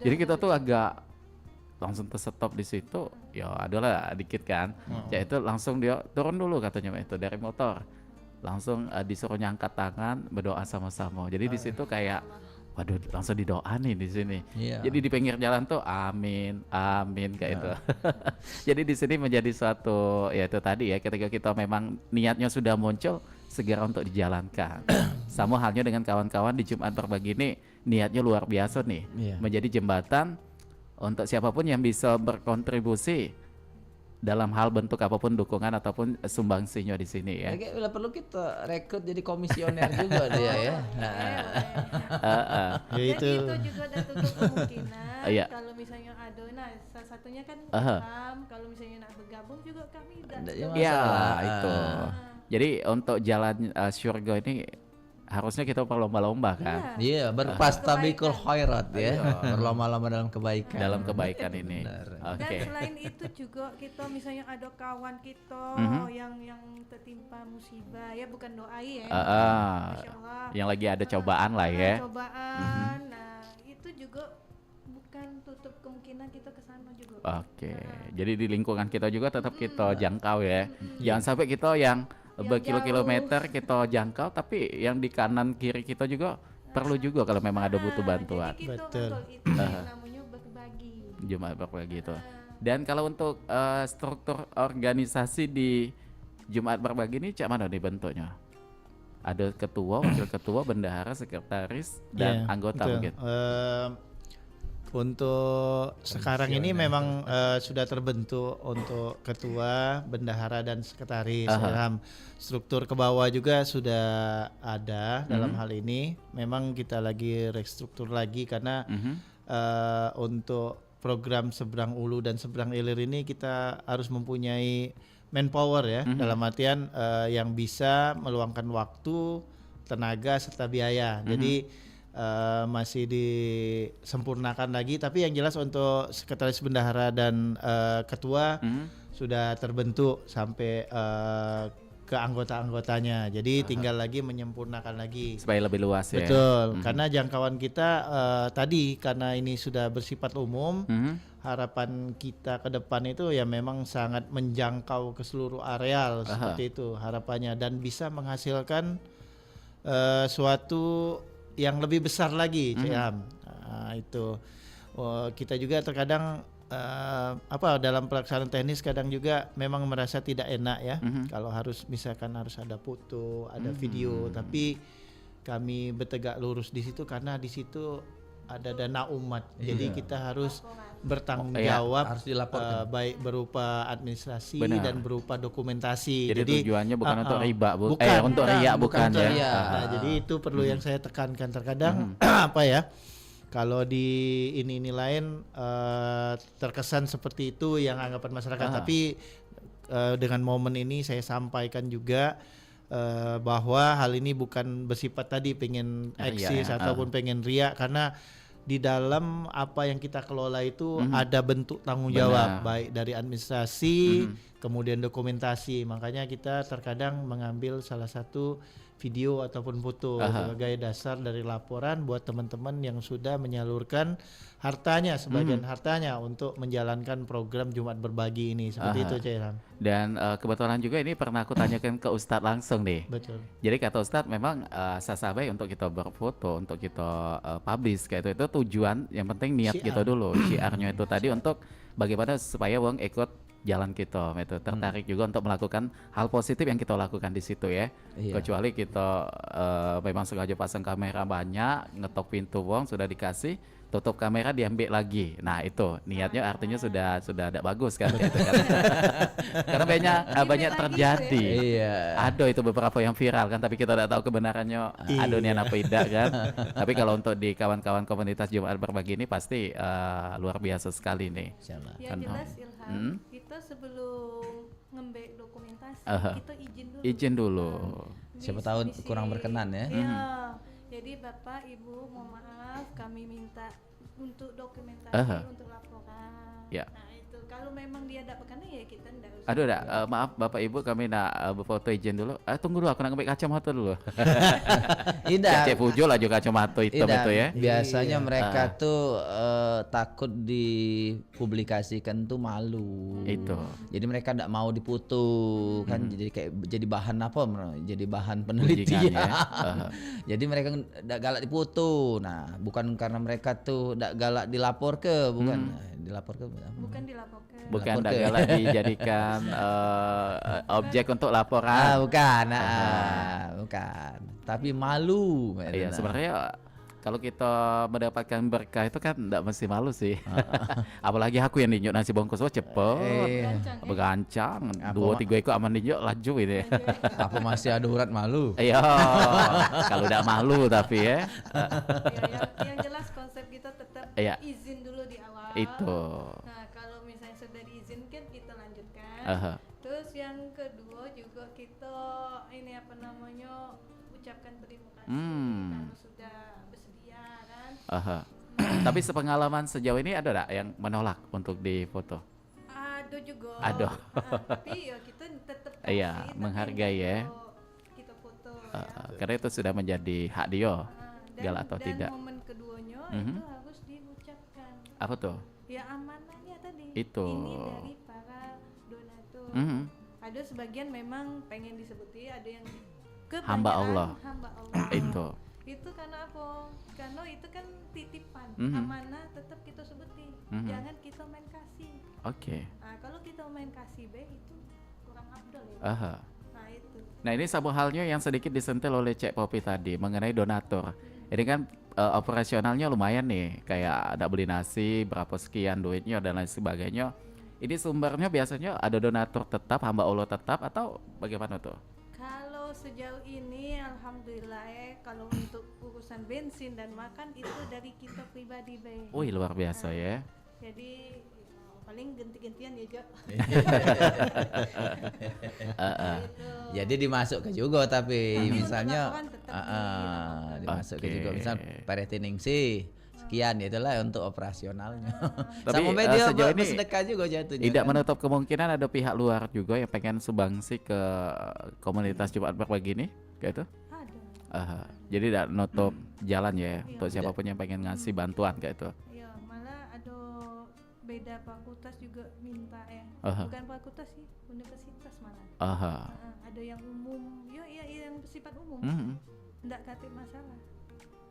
[SPEAKER 5] Jadi kita tuh agak langsung terstop di situ. Ya adalah dikit kan. Ya itu langsung dia turun dulu katanya itu dari motor. Langsung disuruh ngangkat tangan berdoa sama-sama. Jadi di situ kayak waduh langsung didoa nih di sini. Jadi di pinggir jalan tuh amin kayak itu. Jadi di sini menjadi suatu ya itu tadi ya ketika kita memang niatnya sudah muncul segera untuk dijalankan. Sama halnya dengan kawan-kawan di Jumat Berbagi ini niatnya luar biasa nih. Menjadi jembatan untuk siapapun yang bisa berkontribusi dalam hal bentuk apapun dukungan ataupun sumbangsinya di sini ya.
[SPEAKER 7] Bila perlu kita rekrut jadi komisioner juga dia ya.
[SPEAKER 8] Itu juga ada tuh kemungkinan kalau misalnya ada salah satunya kan
[SPEAKER 5] Aha.
[SPEAKER 8] kalau misalnya nak bergabung juga kami dan
[SPEAKER 7] Nggak ada
[SPEAKER 5] Ya
[SPEAKER 7] masalah.
[SPEAKER 5] itu. Jadi untuk jalan surga ini harusnya kita berlomba-lomba kan
[SPEAKER 7] Iya, berpastabikul khairat ya. Berlomba-lomba dalam kebaikan.
[SPEAKER 5] dalam kebaikan ini.
[SPEAKER 8] Dan
[SPEAKER 5] Oke.
[SPEAKER 8] selain itu juga kita misalnya ada kawan kita yang tertimpa musibah ya, bukan doai ya. Masya Allah.
[SPEAKER 5] Yang lagi ada cobaan lah ya.
[SPEAKER 8] Cobaan. Nah, itu juga bukan tutup kemungkinan kita ke sana juga.
[SPEAKER 5] Oke. Jadi di lingkungan kita juga tetap kita jangkau ya. Jangan sampai kita yang berkilo-kilometer kita jangkau, tapi yang di kanan kiri kita juga perlu juga kalau memang ada butuh bantuan.
[SPEAKER 8] Jadi kita
[SPEAKER 6] Betul.
[SPEAKER 8] itu yang namanya berbagi.
[SPEAKER 5] Jumat berbagi itu. Dan kalau untuk struktur organisasi di Jumat berbagi ini cak mana nih bentuknya? Ada ketua, wakil ketua, bendahara, sekretaris, dan
[SPEAKER 6] Iya,
[SPEAKER 5] anggota
[SPEAKER 6] betul.
[SPEAKER 5] mungkin.
[SPEAKER 6] Untuk sekarang ini memang sudah terbentuk untuk ketua, bendahara dan sekretaris. Ilham. Struktur ke bawah juga sudah ada dalam hal ini. Memang kita lagi restruktur lagi karena untuk program seberang ulu dan seberang ilir ini kita harus mempunyai manpower ya, dalam artian yang bisa meluangkan waktu, tenaga serta biaya. Jadi masih disempurnakan lagi, tapi yang jelas untuk sekretaris bendahara dan ketua sudah terbentuk sampai ke anggota-anggotanya. Jadi tinggal lagi menyempurnakan lagi.
[SPEAKER 5] Supaya lebih luas ya.
[SPEAKER 6] Betul, karena jangkauan kita tadi karena ini sudah bersifat umum, harapan kita ke depan itu ya memang sangat menjangkau ke seluruh areal seperti itu harapannya, dan bisa menghasilkan suatu yang lebih besar lagi, Ciham. Itu kita juga terkadang dalam pelaksanaan teknis kadang juga memang merasa tidak enak ya, kalau harus misalkan harus ada foto, ada video, tapi kami bertegak lurus di situ karena di situ ada dana umat, jadi kita harus bertanggung jawab,
[SPEAKER 7] harus dilaporkan.
[SPEAKER 6] baik berupa administrasi
[SPEAKER 5] Benar.
[SPEAKER 6] dan berupa dokumentasi.
[SPEAKER 5] Jadi tujuannya bukan untuk riba,
[SPEAKER 6] bukan,
[SPEAKER 5] untuk riak bukan
[SPEAKER 6] untuk
[SPEAKER 5] ya.
[SPEAKER 6] riak. Nah, jadi itu perlu yang saya tekankan terkadang apa ya? Kalau di ini lain terkesan seperti itu yang anggapan masyarakat, tapi dengan momen ini saya sampaikan juga bahwa hal ini bukan bersifat tadi pengen eksis ataupun pengen riak, karena di dalam apa yang kita kelola itu ada bentuk tanggung jawab, baik dari administrasi, kemudian dokumentasi. Makanya kita terkadang mengambil salah satu video ataupun foto sebagai dasar dari laporan buat teman-teman yang sudah menyalurkan hartanya, sebagian hartanya untuk menjalankan program Jumat Berbagi ini. Seperti itu, Cairan.
[SPEAKER 5] Dan kebetulan juga ini pernah aku tanyakan ke Ustadz langsung nih.
[SPEAKER 6] Betul.
[SPEAKER 5] Jadi kata Ustadz memang sasabai untuk kita berfoto, untuk kita publish kayak itu tujuan yang penting niat kita dulu. Syiarnya itu tadi untuk bagaimana supaya wong ikut jalan kita, itu tertarik juga untuk melakukan hal positif yang kita lakukan di situ ya. Kecuali kita memang sengaja pasang kamera banyak, ngetok pintu wong sudah dikasih, tutup kamera diambil lagi. Nah itu niatnya artinya sudah tidak bagus kan, gitu kan. Karena banyak terjadi. Ada itu beberapa yang viral kan, tapi kita tidak tahu kebenarannya adonian apa tidak kan. Tapi kalau untuk di kawan-kawan komunitas Jumat Berbagi ini pasti luar biasa sekali nih.
[SPEAKER 8] Yang jelas Ilham, kita sebelum ngembe dokumentasi kita izin dulu.
[SPEAKER 7] Siapa tahu kurang berkenan ya.
[SPEAKER 8] Iya. Jadi Bapak Ibu mohon maaf, kami minta untuk dokumentasi, untuk laporan.
[SPEAKER 5] Ya.
[SPEAKER 8] Nah itu kalau memang dia tidak berkenan ya kita tidak usah.
[SPEAKER 5] Aduh, maaf Bapak Ibu, kami nak berfoto izin dulu. Tunggu dulu, aku nak ngambil kacamata dulu.
[SPEAKER 7] Tidak.
[SPEAKER 5] Cek Pujo lah juga kacamata hitam itu ya.
[SPEAKER 7] Biasanya mereka tuh takut dipublikasikan tuh malu.
[SPEAKER 5] Itu.
[SPEAKER 7] Jadi mereka tidak mau diputu kan, jadi kayak jadi bahan apa? Jadi bahan penelitian.
[SPEAKER 5] Ya.
[SPEAKER 7] Jadi mereka tidak galak diputu. Nah, bukan karena mereka tuh tidak galak dilapor ke, bukan. Dilapor ke.
[SPEAKER 8] Bukan dilaporkan.
[SPEAKER 5] Bukan tidak galak dijadikan objek untuk laporan.
[SPEAKER 7] Bukan. Bukan. Tapi malu.
[SPEAKER 5] Iya, sebenarnya kalau kita mendapatkan berkah itu kan tidak mesti malu sih. Apalagi aku yang ninjuk nasi bungkus cepet, bergancang, 2-3 ekor aman ninjuk laju ini.
[SPEAKER 7] Apa masih ada urat malu?
[SPEAKER 5] Iya, kalau tidak malu tapi ya.
[SPEAKER 8] Yang jelas konsep kita tetap izin dulu di awal. awal.
[SPEAKER 5] Itu.
[SPEAKER 8] Nah, kalau misalnya sudah diizinkan kita lanjutkan.
[SPEAKER 5] Aha.
[SPEAKER 8] Terus yang kedua juga kita ucapkan terima kasih karena sudah bersedia kan.
[SPEAKER 5] Aha. Tapi sepengalaman sejauh ini ada enggak yang menolak untuk difoto?
[SPEAKER 8] Ada juga.
[SPEAKER 5] Ada.
[SPEAKER 8] Tapi ya kita tetap
[SPEAKER 5] Iya, menghargai ya.
[SPEAKER 8] Kita foto
[SPEAKER 5] Karena itu sudah menjadi hak dia. Galak atau
[SPEAKER 8] dan
[SPEAKER 5] tidak.
[SPEAKER 8] momen keduanya
[SPEAKER 5] Mhm.
[SPEAKER 8] itu harus diucapkan.
[SPEAKER 5] Apa tuh?
[SPEAKER 8] Ya amanahnya tadi.
[SPEAKER 5] Itu.
[SPEAKER 8] Ini dari para donatur.
[SPEAKER 5] Mhm.
[SPEAKER 8] Ada sebagian memang pengen disebuti, ada yang kebanyakan
[SPEAKER 5] Hamba Allah.
[SPEAKER 8] Hamba Allah.
[SPEAKER 5] Itu.
[SPEAKER 8] Itu karena apa? Karena itu kan titipan,
[SPEAKER 5] Mhm.
[SPEAKER 8] amanah tetap kita sebuti.
[SPEAKER 5] Mhm.
[SPEAKER 8] Jangan kita main kasih.
[SPEAKER 5] Oke.
[SPEAKER 8] Nah, kalau kita main kasih B itu kurang afdol ya.
[SPEAKER 5] Aha.
[SPEAKER 8] Nah, itu.
[SPEAKER 5] Nah, ini sama halnya yang sedikit disentil oleh Cek Popi tadi mengenai donatur. Ini kan operasionalnya lumayan nih, kayak ada beli nasi, berapa sekian duitnya dan lain sebagainya. Ini sumbernya biasanya ada donatur tetap, hamba Allah tetap atau bagaimana tuh?
[SPEAKER 8] Kalau sejauh ini alhamdulillah kalau untuk urusan bensin dan makan itu dari kita pribadi be.
[SPEAKER 5] Wih, luar biasa ya.
[SPEAKER 8] Jadi paling ganti-gantian ya Jo. Gitu.
[SPEAKER 7] Jadi dimasukkan juga tapi
[SPEAKER 8] Tapi
[SPEAKER 7] misalnya
[SPEAKER 8] untuk laporan tetap
[SPEAKER 7] dimasukkan
[SPEAKER 5] Oke.
[SPEAKER 7] juga misal paretening sih sekian itulah untuk operasionalnya.
[SPEAKER 5] Tapi,
[SPEAKER 7] Sama media
[SPEAKER 5] sejauh ini
[SPEAKER 7] bersedekah juga jatuhnya.
[SPEAKER 5] Tidak
[SPEAKER 7] kan?
[SPEAKER 5] menutup kemungkinan ada pihak luar juga yang pengen sumbangsi ke komunitas Jumat berbagi ini, kayak itu.
[SPEAKER 8] Ada.
[SPEAKER 5] Aha. Jadi tidak nutup jalan ya untuk siapapun yang pengen ngasih bantuan kayak itu.
[SPEAKER 8] Iya, malah ada beda fakultas juga minta ya.
[SPEAKER 5] Aha.
[SPEAKER 8] Bukan fakultas sih, universitas malah.
[SPEAKER 5] Aha.
[SPEAKER 8] Ada yang umum, yang bersifat umum.
[SPEAKER 5] Mhm.
[SPEAKER 8] Enggak kate masalah.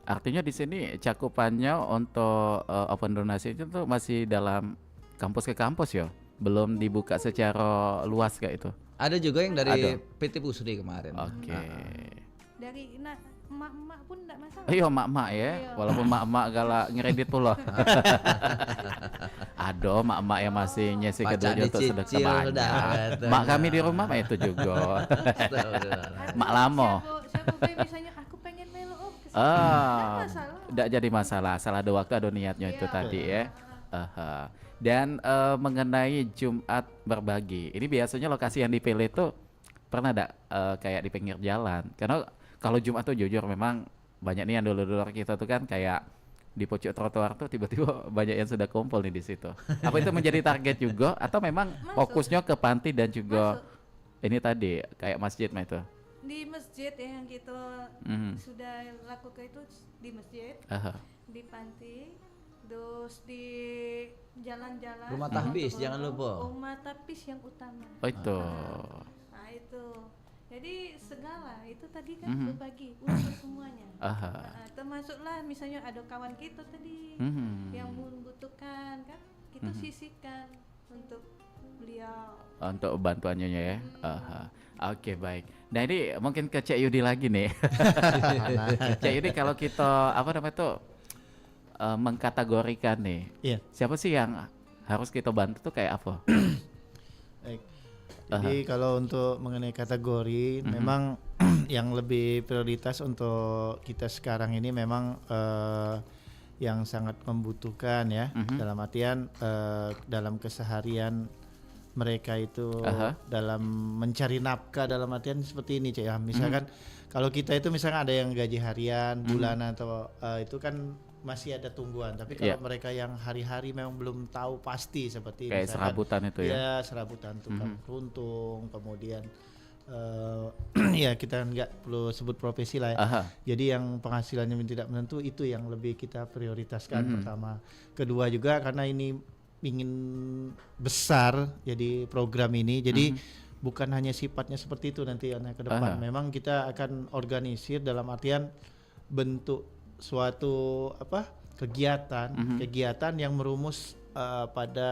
[SPEAKER 5] Artinya di sini cakupannya untuk open donasi itu tuh masih dalam kampus ke kampus ya, belum dibuka secara luas kayak itu.
[SPEAKER 7] Ada juga yang dari
[SPEAKER 5] Ada.
[SPEAKER 7] PT Pusri kemarin.
[SPEAKER 5] Oke.
[SPEAKER 8] Dari emak-emak pun enggak masalah.
[SPEAKER 5] Iya mak-mak ya,
[SPEAKER 8] Iya.
[SPEAKER 5] walaupun mak-mak galak ngeredit tuh loh. Aduh mak-mak yang masih nyesi
[SPEAKER 7] Pacar
[SPEAKER 5] keduanya untuk sedekah
[SPEAKER 7] dicicil
[SPEAKER 5] banyak.
[SPEAKER 7] dah, kata.
[SPEAKER 5] Mak kami di rumah mah itu juga. Mak lamo.
[SPEAKER 8] Siapa be misalnya aku pengen melo ke sini.
[SPEAKER 5] Ah,
[SPEAKER 8] Enggak masalah.
[SPEAKER 5] tidak jadi masalah, asal ada waktu ada niatnya itu
[SPEAKER 8] Iya.
[SPEAKER 5] tadi ya. Aha. Dan mengenai Jumat berbagi, ini biasanya lokasi yang dipilih itu pernah ada kayak di pinggir jalan? Karena kalau Jumat tuh jujur memang banyak nih yang dulur-dulur kita tuh kan kayak di pojok trotoar tuh tiba-tiba banyak yang sudah kumpul nih di situ. Apa itu menjadi target juga atau memang fokusnya ke panti dan juga ini tadi kayak masjid mah itu?
[SPEAKER 8] Di masjid ya yang kita
[SPEAKER 5] Mhm.
[SPEAKER 8] sudah lakukan itu di masjid,
[SPEAKER 5] Aha.
[SPEAKER 8] di panti, terus di jalan-jalan.
[SPEAKER 7] Rumah tahfiz, jangan lupa.
[SPEAKER 8] Rumah tahfiz yang utama.
[SPEAKER 5] Oh itu.
[SPEAKER 8] Nah itu. Jadi segala itu tadi kan
[SPEAKER 5] Mhm.
[SPEAKER 8] berbagi untuk semuanya.
[SPEAKER 5] Aha.
[SPEAKER 8] Nah, termasuklah misalnya ada kawan kita tadi
[SPEAKER 5] Mhm.
[SPEAKER 8] yang membutuhkan kan, kita
[SPEAKER 5] Mhm.
[SPEAKER 8] sisihkan untuk beliau.
[SPEAKER 5] Untuk bantuannya ya. Aha. Oke baik. Nah ini mungkin ke Cek Yudi lagi nih. Cek Yudi kalau kita apa namanya tuh mengkategorikan nih.
[SPEAKER 6] Iya.
[SPEAKER 5] Siapa sih yang harus kita bantu tuh kayak apa?
[SPEAKER 6] Baik. Jadi kalau untuk mengenai kategori, memang yang lebih prioritas untuk kita sekarang ini memang yang sangat membutuhkan ya, dalam artian dalam keseharian mereka itu dalam mencari nafkah, dalam artian seperti ini Cek ya. Misalkan kalau kita itu misalkan ada yang gaji harian, bulanan atau itu kan masih ada tungguan, tapi kalau mereka yang hari-hari memang belum tahu pasti seperti
[SPEAKER 5] Kayak
[SPEAKER 6] misalkan,
[SPEAKER 5] serabutan itu ya.
[SPEAKER 6] Ya, serabutan tukang keruntung, kemudian ya kita nggak perlu sebut profesi lah ya.
[SPEAKER 5] Aha.
[SPEAKER 6] Jadi yang penghasilannya tidak menentu itu yang lebih kita prioritaskan pertama. Kedua juga karena ini ingin besar jadi program ini, jadi bukan hanya sifatnya seperti itu nanti ke depan. Memang kita akan organisir dalam artian bentuk suatu kegiatan yang merumus pada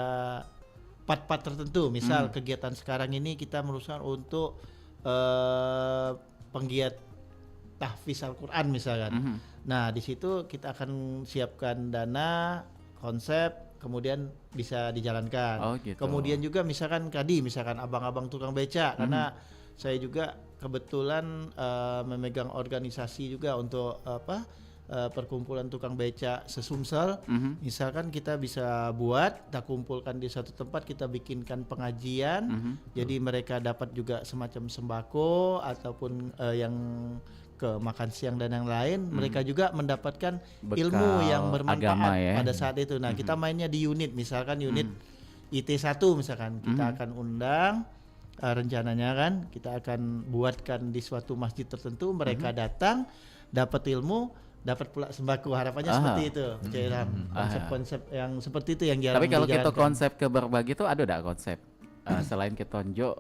[SPEAKER 6] part-part tertentu. Misal kegiatan sekarang ini kita merumuskan untuk penggiat tahfiz Al-Qur'an misalkan. Nah, di situ kita akan siapkan dana, konsep, kemudian bisa dijalankan.
[SPEAKER 5] Oh, gitu.
[SPEAKER 6] Kemudian juga misalkan abang-abang tukang beca, karena saya juga kebetulan memegang organisasi juga untuk perkumpulan tukang beca sesumsel, misalkan kita bisa kita kumpulkan di satu tempat, kita bikinkan pengajian, jadi mereka dapat juga semacam sembako ataupun yang ke makan siang dan yang lain, mereka juga mendapatkan
[SPEAKER 5] Bekal
[SPEAKER 6] ilmu yang bermanfaat
[SPEAKER 5] agama ya.
[SPEAKER 6] pada saat itu. Nah, kita mainnya di unit, misalkan unit IT1 misalkan, kita akan undang rencananya kan, kita akan buatkan di suatu masjid tertentu, mereka datang, dapat ilmu, dapat pula sembako, harapannya seperti itu. Konsep-konsep yang seperti itu yang jarang
[SPEAKER 5] Tapi kalau kita
[SPEAKER 6] dijalankan.
[SPEAKER 5] konsep ke berbagi itu ada enggak konsep selain ketonjok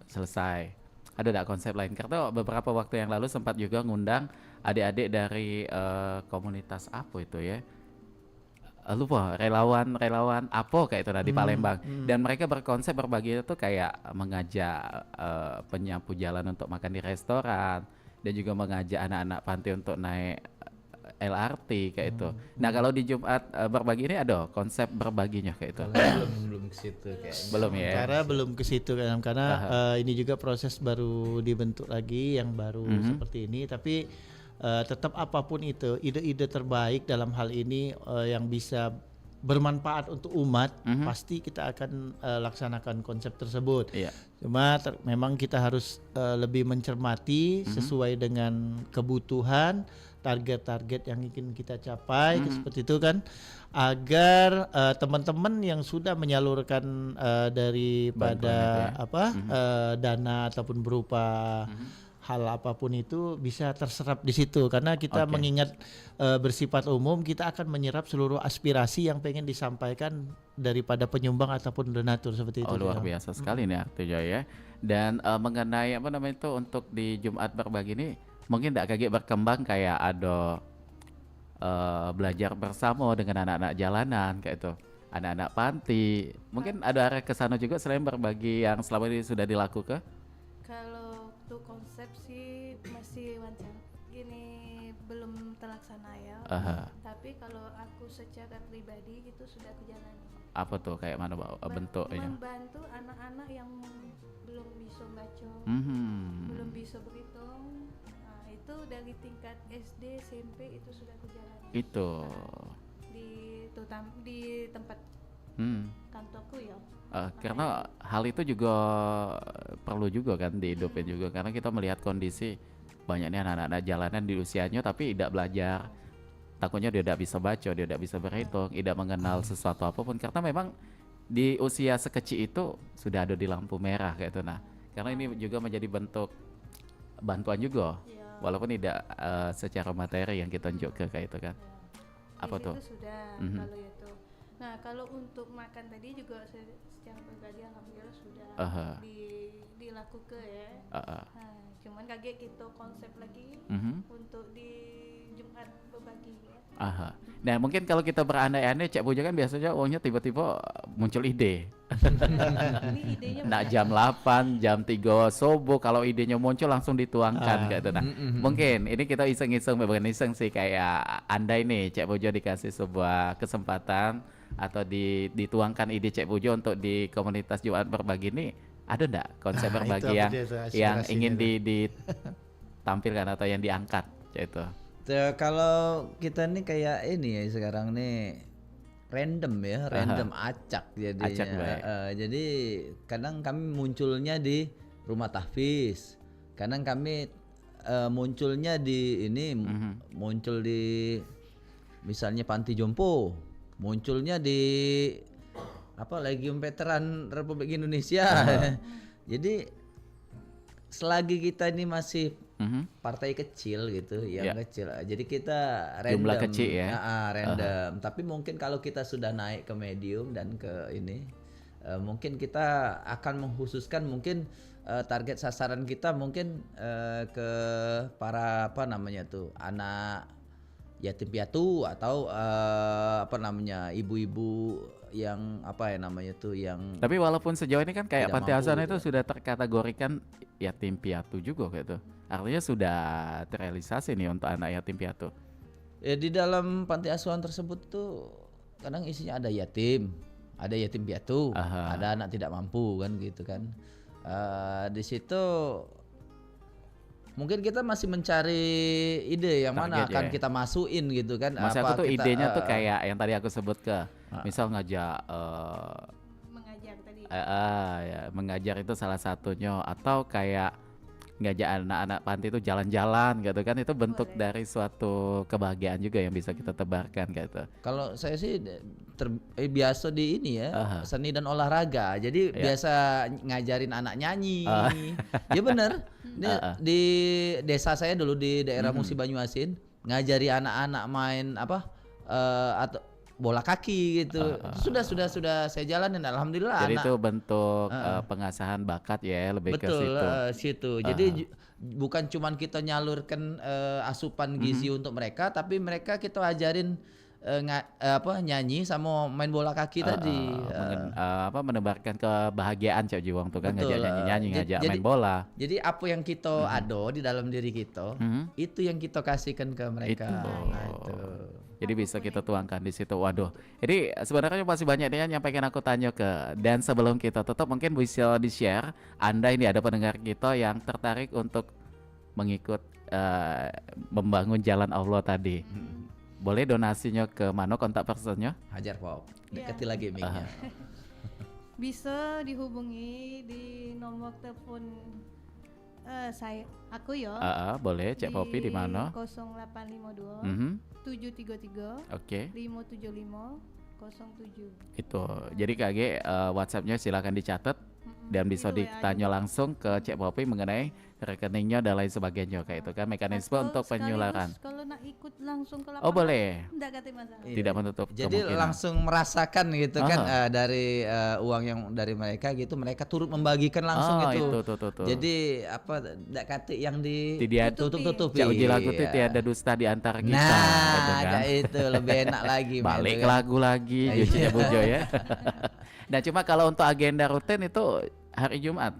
[SPEAKER 5] selesai? Ada enggak konsep lain? Karena beberapa waktu yang lalu sempat juga ngundang adik-adik dari komunitas apa itu ya? Lupa, relawan apa kayak itu di Palembang. Dan mereka berkonsep berbagi itu kayak mengajak penyapu jalan untuk makan di restoran dan juga mengajak anak-anak panti untuk naik LRT kayak itu. Nah, kalau di Jumat berbagi ini ada konsep berbaginya kayak itu.
[SPEAKER 7] belum ke situ kayaknya.
[SPEAKER 5] Belum ya.
[SPEAKER 6] Karena belum ke situ kan, karena ini juga proses baru dibentuk lagi yang baru seperti ini, tapi tetap apapun itu ide-ide terbaik dalam hal ini yang bisa bermanfaat untuk umat, pasti kita akan laksanakan konsep tersebut.
[SPEAKER 5] Iya.
[SPEAKER 6] Cuma memang kita harus lebih mencermati sesuai dengan kebutuhan, target-target yang ingin kita capai, seperti itu kan, agar teman-teman yang sudah menyalurkan daripada dana ataupun berupa hal apapun itu bisa terserap di situ, karena kita mengingat bersifat umum, kita akan menyerap seluruh aspirasi yang pengen disampaikan daripada penyumbang ataupun donatur seperti itu.
[SPEAKER 5] Luar biasa sekali nih artinya ya. Dan mengenai apa namanya itu untuk di Jumat berbagi ini mungkin tidak kaget berkembang kayak ada belajar bersama dengan anak-anak jalanan kayak itu, anak-anak panti. Mungkin ada arah ke sana juga selain berbagi yang selama ini sudah dilakukan.
[SPEAKER 8] Kalau untuk konsep sih masih gini belum terlaksana ya. Tapi kalau aku secara pribadi itu sudah aku jalani.
[SPEAKER 5] Apa tuh kayak mana bentuknya?
[SPEAKER 8] Membantu anak-anak yang belum bisa baca, belum bisa berhitung. Nah, itu dari tingkat SD, SMP itu sudah aku jalani.
[SPEAKER 5] Itu
[SPEAKER 8] di tempat kantorku ya.
[SPEAKER 5] Karena hal itu juga perlu juga kan dihidupin juga, karena kita melihat kondisi banyaknya anak-anak jalanan di usianya tapi tidak belajar, takutnya dia tidak bisa baca, dia tidak bisa berhitung, tidak mengenal sesuatu apapun, karena memang di usia sekecil itu sudah ada di lampu merah kayak itu. Nah, karena ini juga menjadi bentuk bantuan juga, walaupun tidak secara materi yang kita tunjuk kayak itu kan. Apa tuh?
[SPEAKER 8] Itu sudah kalau itu. Nah, kalau untuk makan tadi juga secara pribadi alhamdulillah sudah dilakukan ya. Nah, cuman kaget kita konsep lagi untuk di Jumat berbagi ya.
[SPEAKER 5] Nah, mungkin kalau kita berandai-andai Cek Puja kan biasanya uangnya tiba-tiba muncul ide.
[SPEAKER 8] Ini idenya
[SPEAKER 5] Nah, jam 8, jam 3 subuh kalau idenya muncul langsung dituangkan kayak itu. Nah, mungkin ini kita iseng-iseng, bukan iseng sih, kayak andai nih Cek Puja dikasih sebuah kesempatan atau dituangkan ide Cek Puja untuk di komunitas Jumat berbagi ini, ada enggak konsep berbagi yang ingin ditampilkan atau yang diangkat itu?
[SPEAKER 7] Kalau kita nih kayak ini ya sekarang nih random ya, random acak jadinya.
[SPEAKER 5] Acak, baik.
[SPEAKER 7] Jadi kadang kami munculnya di rumah tahfiz, kadang kami munculnya di ini, muncul di misalnya panti jompo, munculnya di apa Legium Veteran Republik Indonesia. Jadi selagi kita ini masih partai kecil gitu, yang kecil. Jadi kita random.
[SPEAKER 5] Jumlah kecil ya.
[SPEAKER 7] Random. Tapi mungkin kalau kita sudah naik ke medium dan ke ini, mungkin kita akan mengkhususkan mungkin target sasaran kita mungkin ke para apa namanya tuh anak yatim piatu atau apa namanya ibu-ibu yang apa ya namanya tuh yang.
[SPEAKER 5] Tapi walaupun sejauh ini kan kayak Panti Asuhan itu
[SPEAKER 7] gitu.
[SPEAKER 5] sudah terkategorikan yatim piatu juga gitu. Artinya sudah terrealisasi nih untuk anak yatim piatu.
[SPEAKER 7] Ya di dalam panti asuhan tersebut tuh kadang isinya ada yatim piatu, ada anak tidak mampu kan gitu kan. Di situ mungkin kita masih mencari ide yang mana
[SPEAKER 5] Target,
[SPEAKER 7] akan
[SPEAKER 5] ya.
[SPEAKER 7] kita masukin gitu kan.
[SPEAKER 5] Maksud aku tuh
[SPEAKER 7] kita,
[SPEAKER 5] idenya tuh kayak yang tadi aku sebut ke misal ngajak
[SPEAKER 8] mengajar tadi.
[SPEAKER 5] ya, mengajar itu salah satunya, atau kayak ngajak anak-anak panti itu jalan-jalan gitu kan, itu bentuk dari suatu kebahagiaan juga yang bisa kita tebarkan gitu.
[SPEAKER 7] Kalau saya sih biasa di ini ya, seni dan olahraga. Jadi biasa ngajarin anak nyanyi. Ya bener. Di desa saya dulu di daerah Musi Banyuasin, ngajari anak-anak main atau bola kaki gitu. Sudah saya jalanin, alhamdulillah.
[SPEAKER 5] Jadi
[SPEAKER 7] anak,
[SPEAKER 5] itu bentuk pengasahan bakat ya, lebih ke situ.
[SPEAKER 7] Situ. Jadi bukan cuman kita nyalurkan asupan gizi untuk mereka, tapi mereka kita ajarin nyanyi sama main bola kaki tadi.
[SPEAKER 5] Menebarkan kebahagiaan Cak Jiwang tuh kan, ngajak nyanyi-nyanyi, ngajak main
[SPEAKER 7] jadi-
[SPEAKER 5] bola.
[SPEAKER 7] Jadi apa yang kita ada di dalam diri kita, itu yang kita kasihkan ke mereka.
[SPEAKER 5] Itu. Jadi bisa kita tuangkan di situ. Waduh. Jadi sebenarnya masih banyak nih yang pengen aku tanya ke. Dan sebelum kita tutup, mungkin bisa di-share, Anda ini ada pendengar kita yang tertarik untuk mengikut membangun jalan Allah tadi. Boleh donasinya ke mana, kontak personnya?
[SPEAKER 7] Hajar Pop. Dekati lagi mic-nya.
[SPEAKER 8] Bisa dihubungi di nomor telepon aku ya.
[SPEAKER 5] Boleh. Cek Popi di mana?
[SPEAKER 8] 0852
[SPEAKER 5] Mhm.
[SPEAKER 8] 733
[SPEAKER 5] Oke.
[SPEAKER 8] 575 07.
[SPEAKER 5] Itu. Jadi KG WhatsApp-nya silakan dicatat dan bisa
[SPEAKER 8] Itu
[SPEAKER 5] ditanya langsung ke Cek Popi mengenai rekeningnya dan lain sebagainya, kayak itu kan mekanisme
[SPEAKER 8] Atau
[SPEAKER 5] untuk penyuluran.
[SPEAKER 8] sekaligus kalau nak ikut langsung ke lapangan.
[SPEAKER 5] Oh boleh.
[SPEAKER 8] Enggak kata masalah.
[SPEAKER 5] Tidak menutup
[SPEAKER 7] Jadi
[SPEAKER 5] kemungkinan.
[SPEAKER 7] langsung merasakan gitu kan dari uang yang dari mereka gitu, mereka turut membagikan langsung gitu.
[SPEAKER 5] Itu.
[SPEAKER 7] Jadi ndak kata yang
[SPEAKER 5] Tidak
[SPEAKER 7] tutup-tutupi.
[SPEAKER 5] Cak Uji lagu itu tiada dusta di antara kita. gitu
[SPEAKER 7] Nah,
[SPEAKER 5] kan.
[SPEAKER 7] itu lebih enak lagi.
[SPEAKER 5] Balik
[SPEAKER 7] gitu kan.
[SPEAKER 5] lagu lagi,
[SPEAKER 7] Iya.
[SPEAKER 5] Jucinya Bujo ya. Nah cuma kalau untuk agenda rutin itu hari Jumat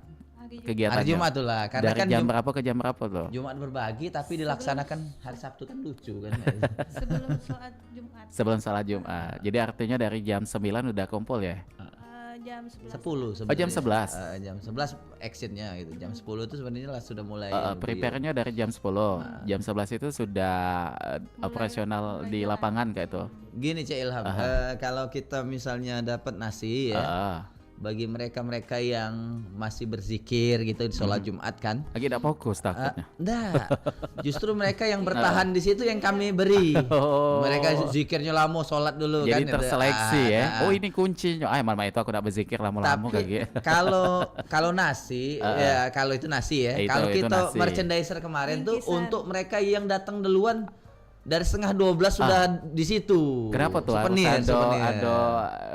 [SPEAKER 5] kegiatannya.
[SPEAKER 7] Hari Jumat tuh lah, karena
[SPEAKER 5] Dari
[SPEAKER 7] kan
[SPEAKER 5] jam berapa ke jam berapa tuh?
[SPEAKER 7] Jumat berbagi tapi dilaksanakan hari Sabtu kan lucu kan.
[SPEAKER 8] Sebelum sholat Jumat.
[SPEAKER 5] Sebelum salat Jumat. Jadi artinya dari jam 9 udah kumpul ya?
[SPEAKER 8] Jam 11.
[SPEAKER 7] 10
[SPEAKER 5] Oh, jam 11.
[SPEAKER 7] Jam 11 actionnya gitu. Jam 10 itu sebenarnya lah sudah mulai
[SPEAKER 5] Prepare-nya dari jam 10. Jam 11 itu sudah operasional di lapangan kayak itu.
[SPEAKER 7] Gini Cek Ilham, kalau kita misalnya dapat nasi ya, bagi mereka-mereka yang masih berzikir gitu di sholat Jumat kan,
[SPEAKER 5] Lagi tidak fokus takutnya.
[SPEAKER 7] enggak, justru mereka yang bertahan di situ yang kami beri. Mereka zikirnya lama, sholat dulu
[SPEAKER 5] Jadi
[SPEAKER 7] kan.
[SPEAKER 5] terseleksi ya. Oh ini kuncinya. Mama itu aku tidak berzikir lama-lama
[SPEAKER 7] Tapi
[SPEAKER 5] kayak gitu.
[SPEAKER 7] kalau nasi, ya kalau itu nasi ya.
[SPEAKER 5] Itu
[SPEAKER 7] Kalau kita
[SPEAKER 5] nasi.
[SPEAKER 7] merchandiser kemarin tuh
[SPEAKER 8] Bingkisan.
[SPEAKER 7] untuk mereka yang datang duluan dari setengah 12 sudah di situ.
[SPEAKER 5] Kenapa tuh harus ada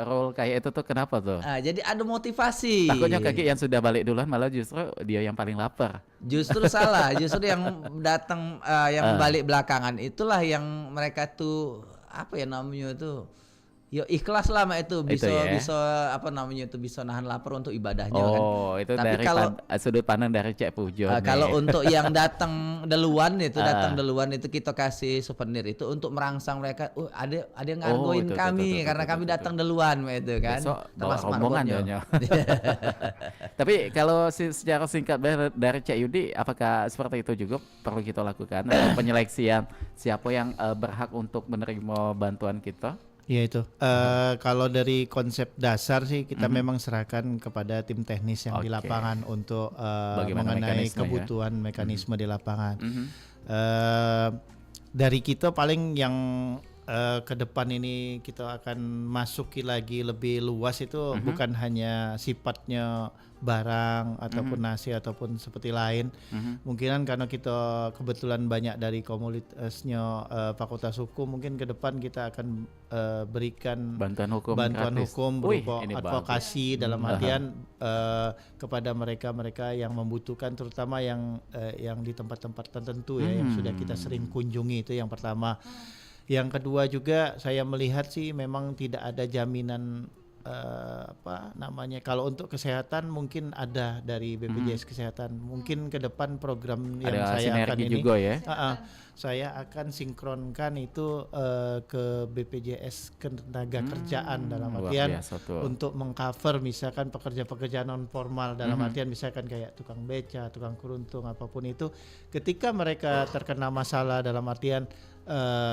[SPEAKER 5] role kayak itu tuh, kenapa tuh?
[SPEAKER 7] Jadi ada motivasi.
[SPEAKER 5] Takutnya kaki yang sudah balik duluan malah justru dia yang paling lapar.
[SPEAKER 7] Justru salah, justru yang datang yang balik belakangan itulah yang mereka tuh apa ya namanya itu, yo ikhlas lah mak itu bisa
[SPEAKER 5] ya?
[SPEAKER 7] bisa apa namanya itu bisa nahan lapar untuk ibadahnya kan.
[SPEAKER 5] Oh itu
[SPEAKER 7] Tapi
[SPEAKER 5] dari sudut pandang dari Cek Pujo.
[SPEAKER 7] kalau untuk yang datang duluan itu itu kita kasih souvenir itu untuk merangsang mereka. Ada yang ngargoin
[SPEAKER 5] itu,
[SPEAKER 7] kami
[SPEAKER 5] itu,
[SPEAKER 7] karena
[SPEAKER 5] itu,
[SPEAKER 7] kami
[SPEAKER 5] itu.
[SPEAKER 7] datang duluan itu kan.
[SPEAKER 5] Besok bawa
[SPEAKER 7] Termasuk
[SPEAKER 5] rombongan
[SPEAKER 7] marbotnya.
[SPEAKER 5] nyonya. Tapi kalau secara singkat dari Cek Yudi, apakah seperti itu juga perlu kita lakukan penyeleksian siapa yang berhak untuk menerima bantuan kita?
[SPEAKER 6] Ya itu. Kalau dari konsep dasar sih kita memang serahkan kepada tim teknis yang di
[SPEAKER 5] Oke.
[SPEAKER 6] lapangan untuk
[SPEAKER 5] Bagaimana
[SPEAKER 6] mengenai
[SPEAKER 5] mekanisme ya?
[SPEAKER 6] kebutuhan mekanisme di lapangan. Dari kita paling yang ke depan ini kita akan masuki lagi lebih luas itu bukan hanya sifatnya barang ataupun nasi ataupun seperti lain. Mungkinan karena kita kebetulan banyak dari komunitasnya Fakultas Hukum, mungkin ke depan kita akan berikan
[SPEAKER 5] Bantuan hukum gratis. Wih,
[SPEAKER 6] berupa
[SPEAKER 5] ini
[SPEAKER 6] advokasi dalam artian kepada mereka-mereka yang membutuhkan, terutama yang di tempat-tempat tertentu ya yang sudah kita sering kunjungi. Itu yang pertama. Yang kedua juga saya melihat sih memang tidak ada jaminan apa namanya, kalau untuk kesehatan mungkin ada dari BPJS Kesehatan. Mungkin ke depan program yang
[SPEAKER 5] Ada
[SPEAKER 6] saya akan
[SPEAKER 5] sinergi
[SPEAKER 6] ini
[SPEAKER 5] juga ya.
[SPEAKER 6] saya akan sinkronkan itu ke BPJS Ketenagakerjaan dalam
[SPEAKER 5] Luar
[SPEAKER 6] artian
[SPEAKER 5] biasa tuh.
[SPEAKER 6] untuk mengcover misalkan pekerja-pekerja non formal dalam artian misalkan kayak tukang beca, tukang keruntung, apapun itu, ketika mereka terkena masalah dalam artian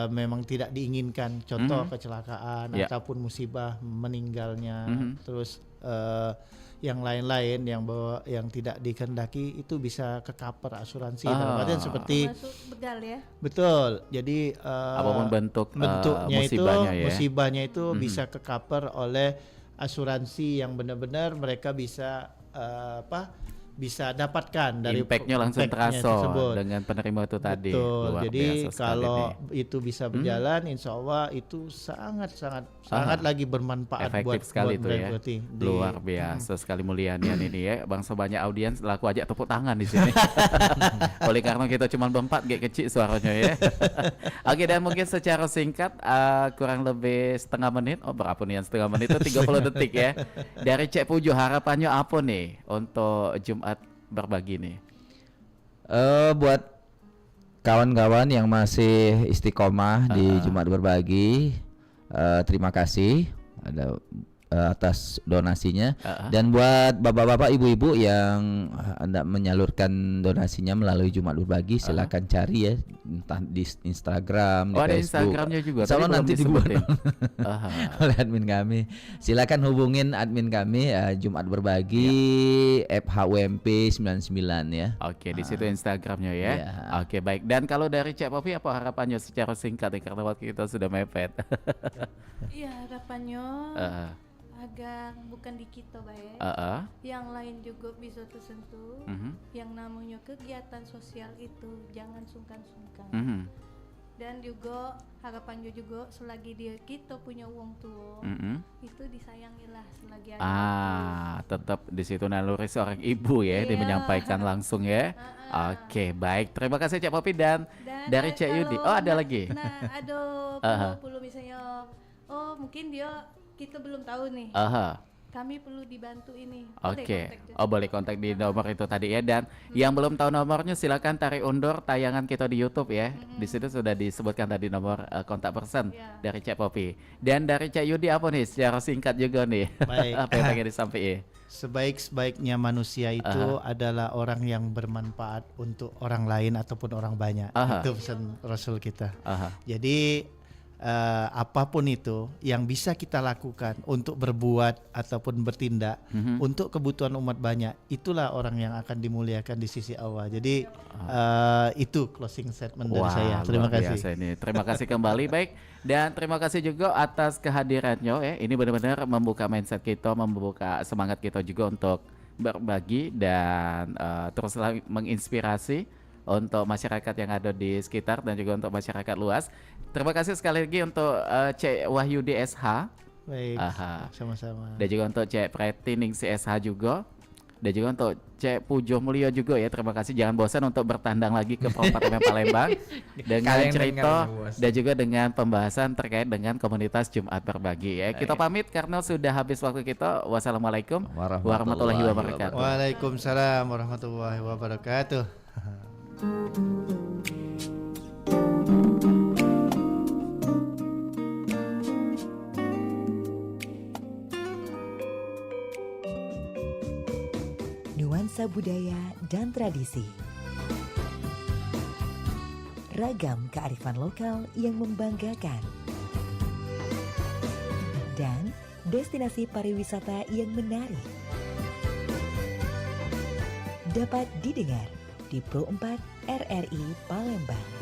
[SPEAKER 6] memang tidak diinginkan, contoh kecelakaan ataupun musibah meninggalnya, terus yang lain-lain yang tidak dikehendaki itu bisa ke cover asuransi dalam artian seperti
[SPEAKER 8] Masuk begal ya.
[SPEAKER 6] betul. Jadi
[SPEAKER 5] Apapun
[SPEAKER 6] bentuknya itu
[SPEAKER 5] musibahnya ya.
[SPEAKER 6] musibahnya itu bisa ke cover oleh asuransi yang benar-benar mereka bisa bisa dapatkan dari
[SPEAKER 5] Impact-nya langsung
[SPEAKER 6] impact-nya
[SPEAKER 5] terasa
[SPEAKER 6] tersebut.
[SPEAKER 5] dengan penerima itu tadi.
[SPEAKER 6] Betul.
[SPEAKER 5] Luar
[SPEAKER 6] Jadi
[SPEAKER 5] biasa sekali
[SPEAKER 6] kalau
[SPEAKER 5] nih.
[SPEAKER 6] itu bisa berjalan, insya Allah itu sangat lagi bermanfaat
[SPEAKER 5] Efektif
[SPEAKER 6] buat
[SPEAKER 5] sekali itu ya.
[SPEAKER 6] berarti di-
[SPEAKER 5] Luar biasa sekali mulianya ini ya. Bangsa banyak audiens, laku aja tepuk tangan di sini. Oleh karena kita cuma berempat, gak kecil suaranya ya. Oke, dan mungkin secara singkat kurang lebih setengah menit. Oh, berapa nih yang setengah menit itu 30 detik ya. Dari Cek Pujo, harapannya apa nih untuk Jumat berbagi nih?
[SPEAKER 7] Buat kawan-kawan yang masih istiqomah di Jumat Berbagi, terima kasih atas donasinya. Dan buat bapak-bapak, ibu-ibu yang hendak menyalurkan donasinya melalui Jumat Berbagi, silakan cari ya, entah di Instagram, di
[SPEAKER 5] Oh, ada
[SPEAKER 7] Facebook.
[SPEAKER 5] Instagramnya juga.
[SPEAKER 7] Insya Allah
[SPEAKER 5] Tadi
[SPEAKER 7] nanti
[SPEAKER 5] belum
[SPEAKER 7] dibuat
[SPEAKER 5] disebutin.
[SPEAKER 7] oleh admin kami. Silakan hubungin admin kami Jumat Berbagi FHUMP 99 ya.
[SPEAKER 5] Oke, di situ Instagramnya ya.
[SPEAKER 7] Iya.
[SPEAKER 5] Oke, baik. Dan kalau dari Cek Popi apa harapannya secara singkat nih, karena waktu kita sudah mepet.
[SPEAKER 8] Iya, harapannya
[SPEAKER 5] Eh,
[SPEAKER 8] agar bukan di kita baik, yang lain juga bisa tersentuh. Yang namanya kegiatan sosial itu jangan sungkan-sungkan. Dan juga harapannya juga selagi kita punya uang tua, itu disayangilah selagi ada.
[SPEAKER 5] Tetap di situ naluri seorang ibu ya, dia
[SPEAKER 8] Iya.
[SPEAKER 5] menyampaikan langsung ya. Oke, baik. Terima kasih Cek Popi dan dari Cek Yudi. Oh, ada lagi.
[SPEAKER 8] Nah, ada perlu misalnya, mungkin kita belum tahu nih. Kami perlu dibantu ini. Boleh
[SPEAKER 5] Oke.
[SPEAKER 8] kontak juga.
[SPEAKER 5] Oh, boleh kontak di nomor itu tadi ya. Dan yang belum tahu nomornya silakan tarik undur tayangan kita di YouTube ya. Di situ sudah disebutkan tadi nomor kontak person dari Cek Popi. Dan dari Cek Yudi apa nih secara singkat juga nih?
[SPEAKER 6] Baik.
[SPEAKER 5] Apa yang pengen disampaikan?
[SPEAKER 6] Sebaik-baiknya manusia itu adalah orang yang bermanfaat untuk orang lain ataupun orang banyak. Itu pesan Rasul kita. Jadi apapun itu yang bisa kita lakukan untuk berbuat ataupun bertindak untuk kebutuhan umat banyak, itulah orang yang akan dimuliakan di sisi Allah. Jadi itu closing statement dari saya. Terima
[SPEAKER 5] luar
[SPEAKER 6] kasih.
[SPEAKER 5] biasa ini. Terima kasih kembali, baik. Dan terima kasih juga atas kehadirannya ya. Ini benar-benar membuka mindset kita, membuka semangat kita juga untuk berbagi dan terus menginspirasi untuk masyarakat yang ada di sekitar dan juga untuk masyarakat luas. Terima kasih sekali lagi untuk Cek Wahyudi SH.
[SPEAKER 6] Baik, sama-sama.
[SPEAKER 5] Dan juga untuk Cek Pretining CSH juga. Dan juga untuk Cek Pujo Mulyo juga ya. Terima kasih, jangan bosan untuk bertandang lagi ke Pro 4 FM Palembang dengan cerita dan juga dengan pembahasan terkait dengan komunitas Jumat Berbagi ya. Kita pamit karena sudah habis waktu kita. Wassalamualaikum warahmatullahi wabarakatuh.
[SPEAKER 6] Waalaikumsalam warahmatullahi wabarakatuh.
[SPEAKER 1] Nuansa budaya dan tradisi. Ragam kearifan lokal yang membanggakan. Dan destinasi pariwisata yang menarik. Dapat didengar di Pro 4 RRI Palembang.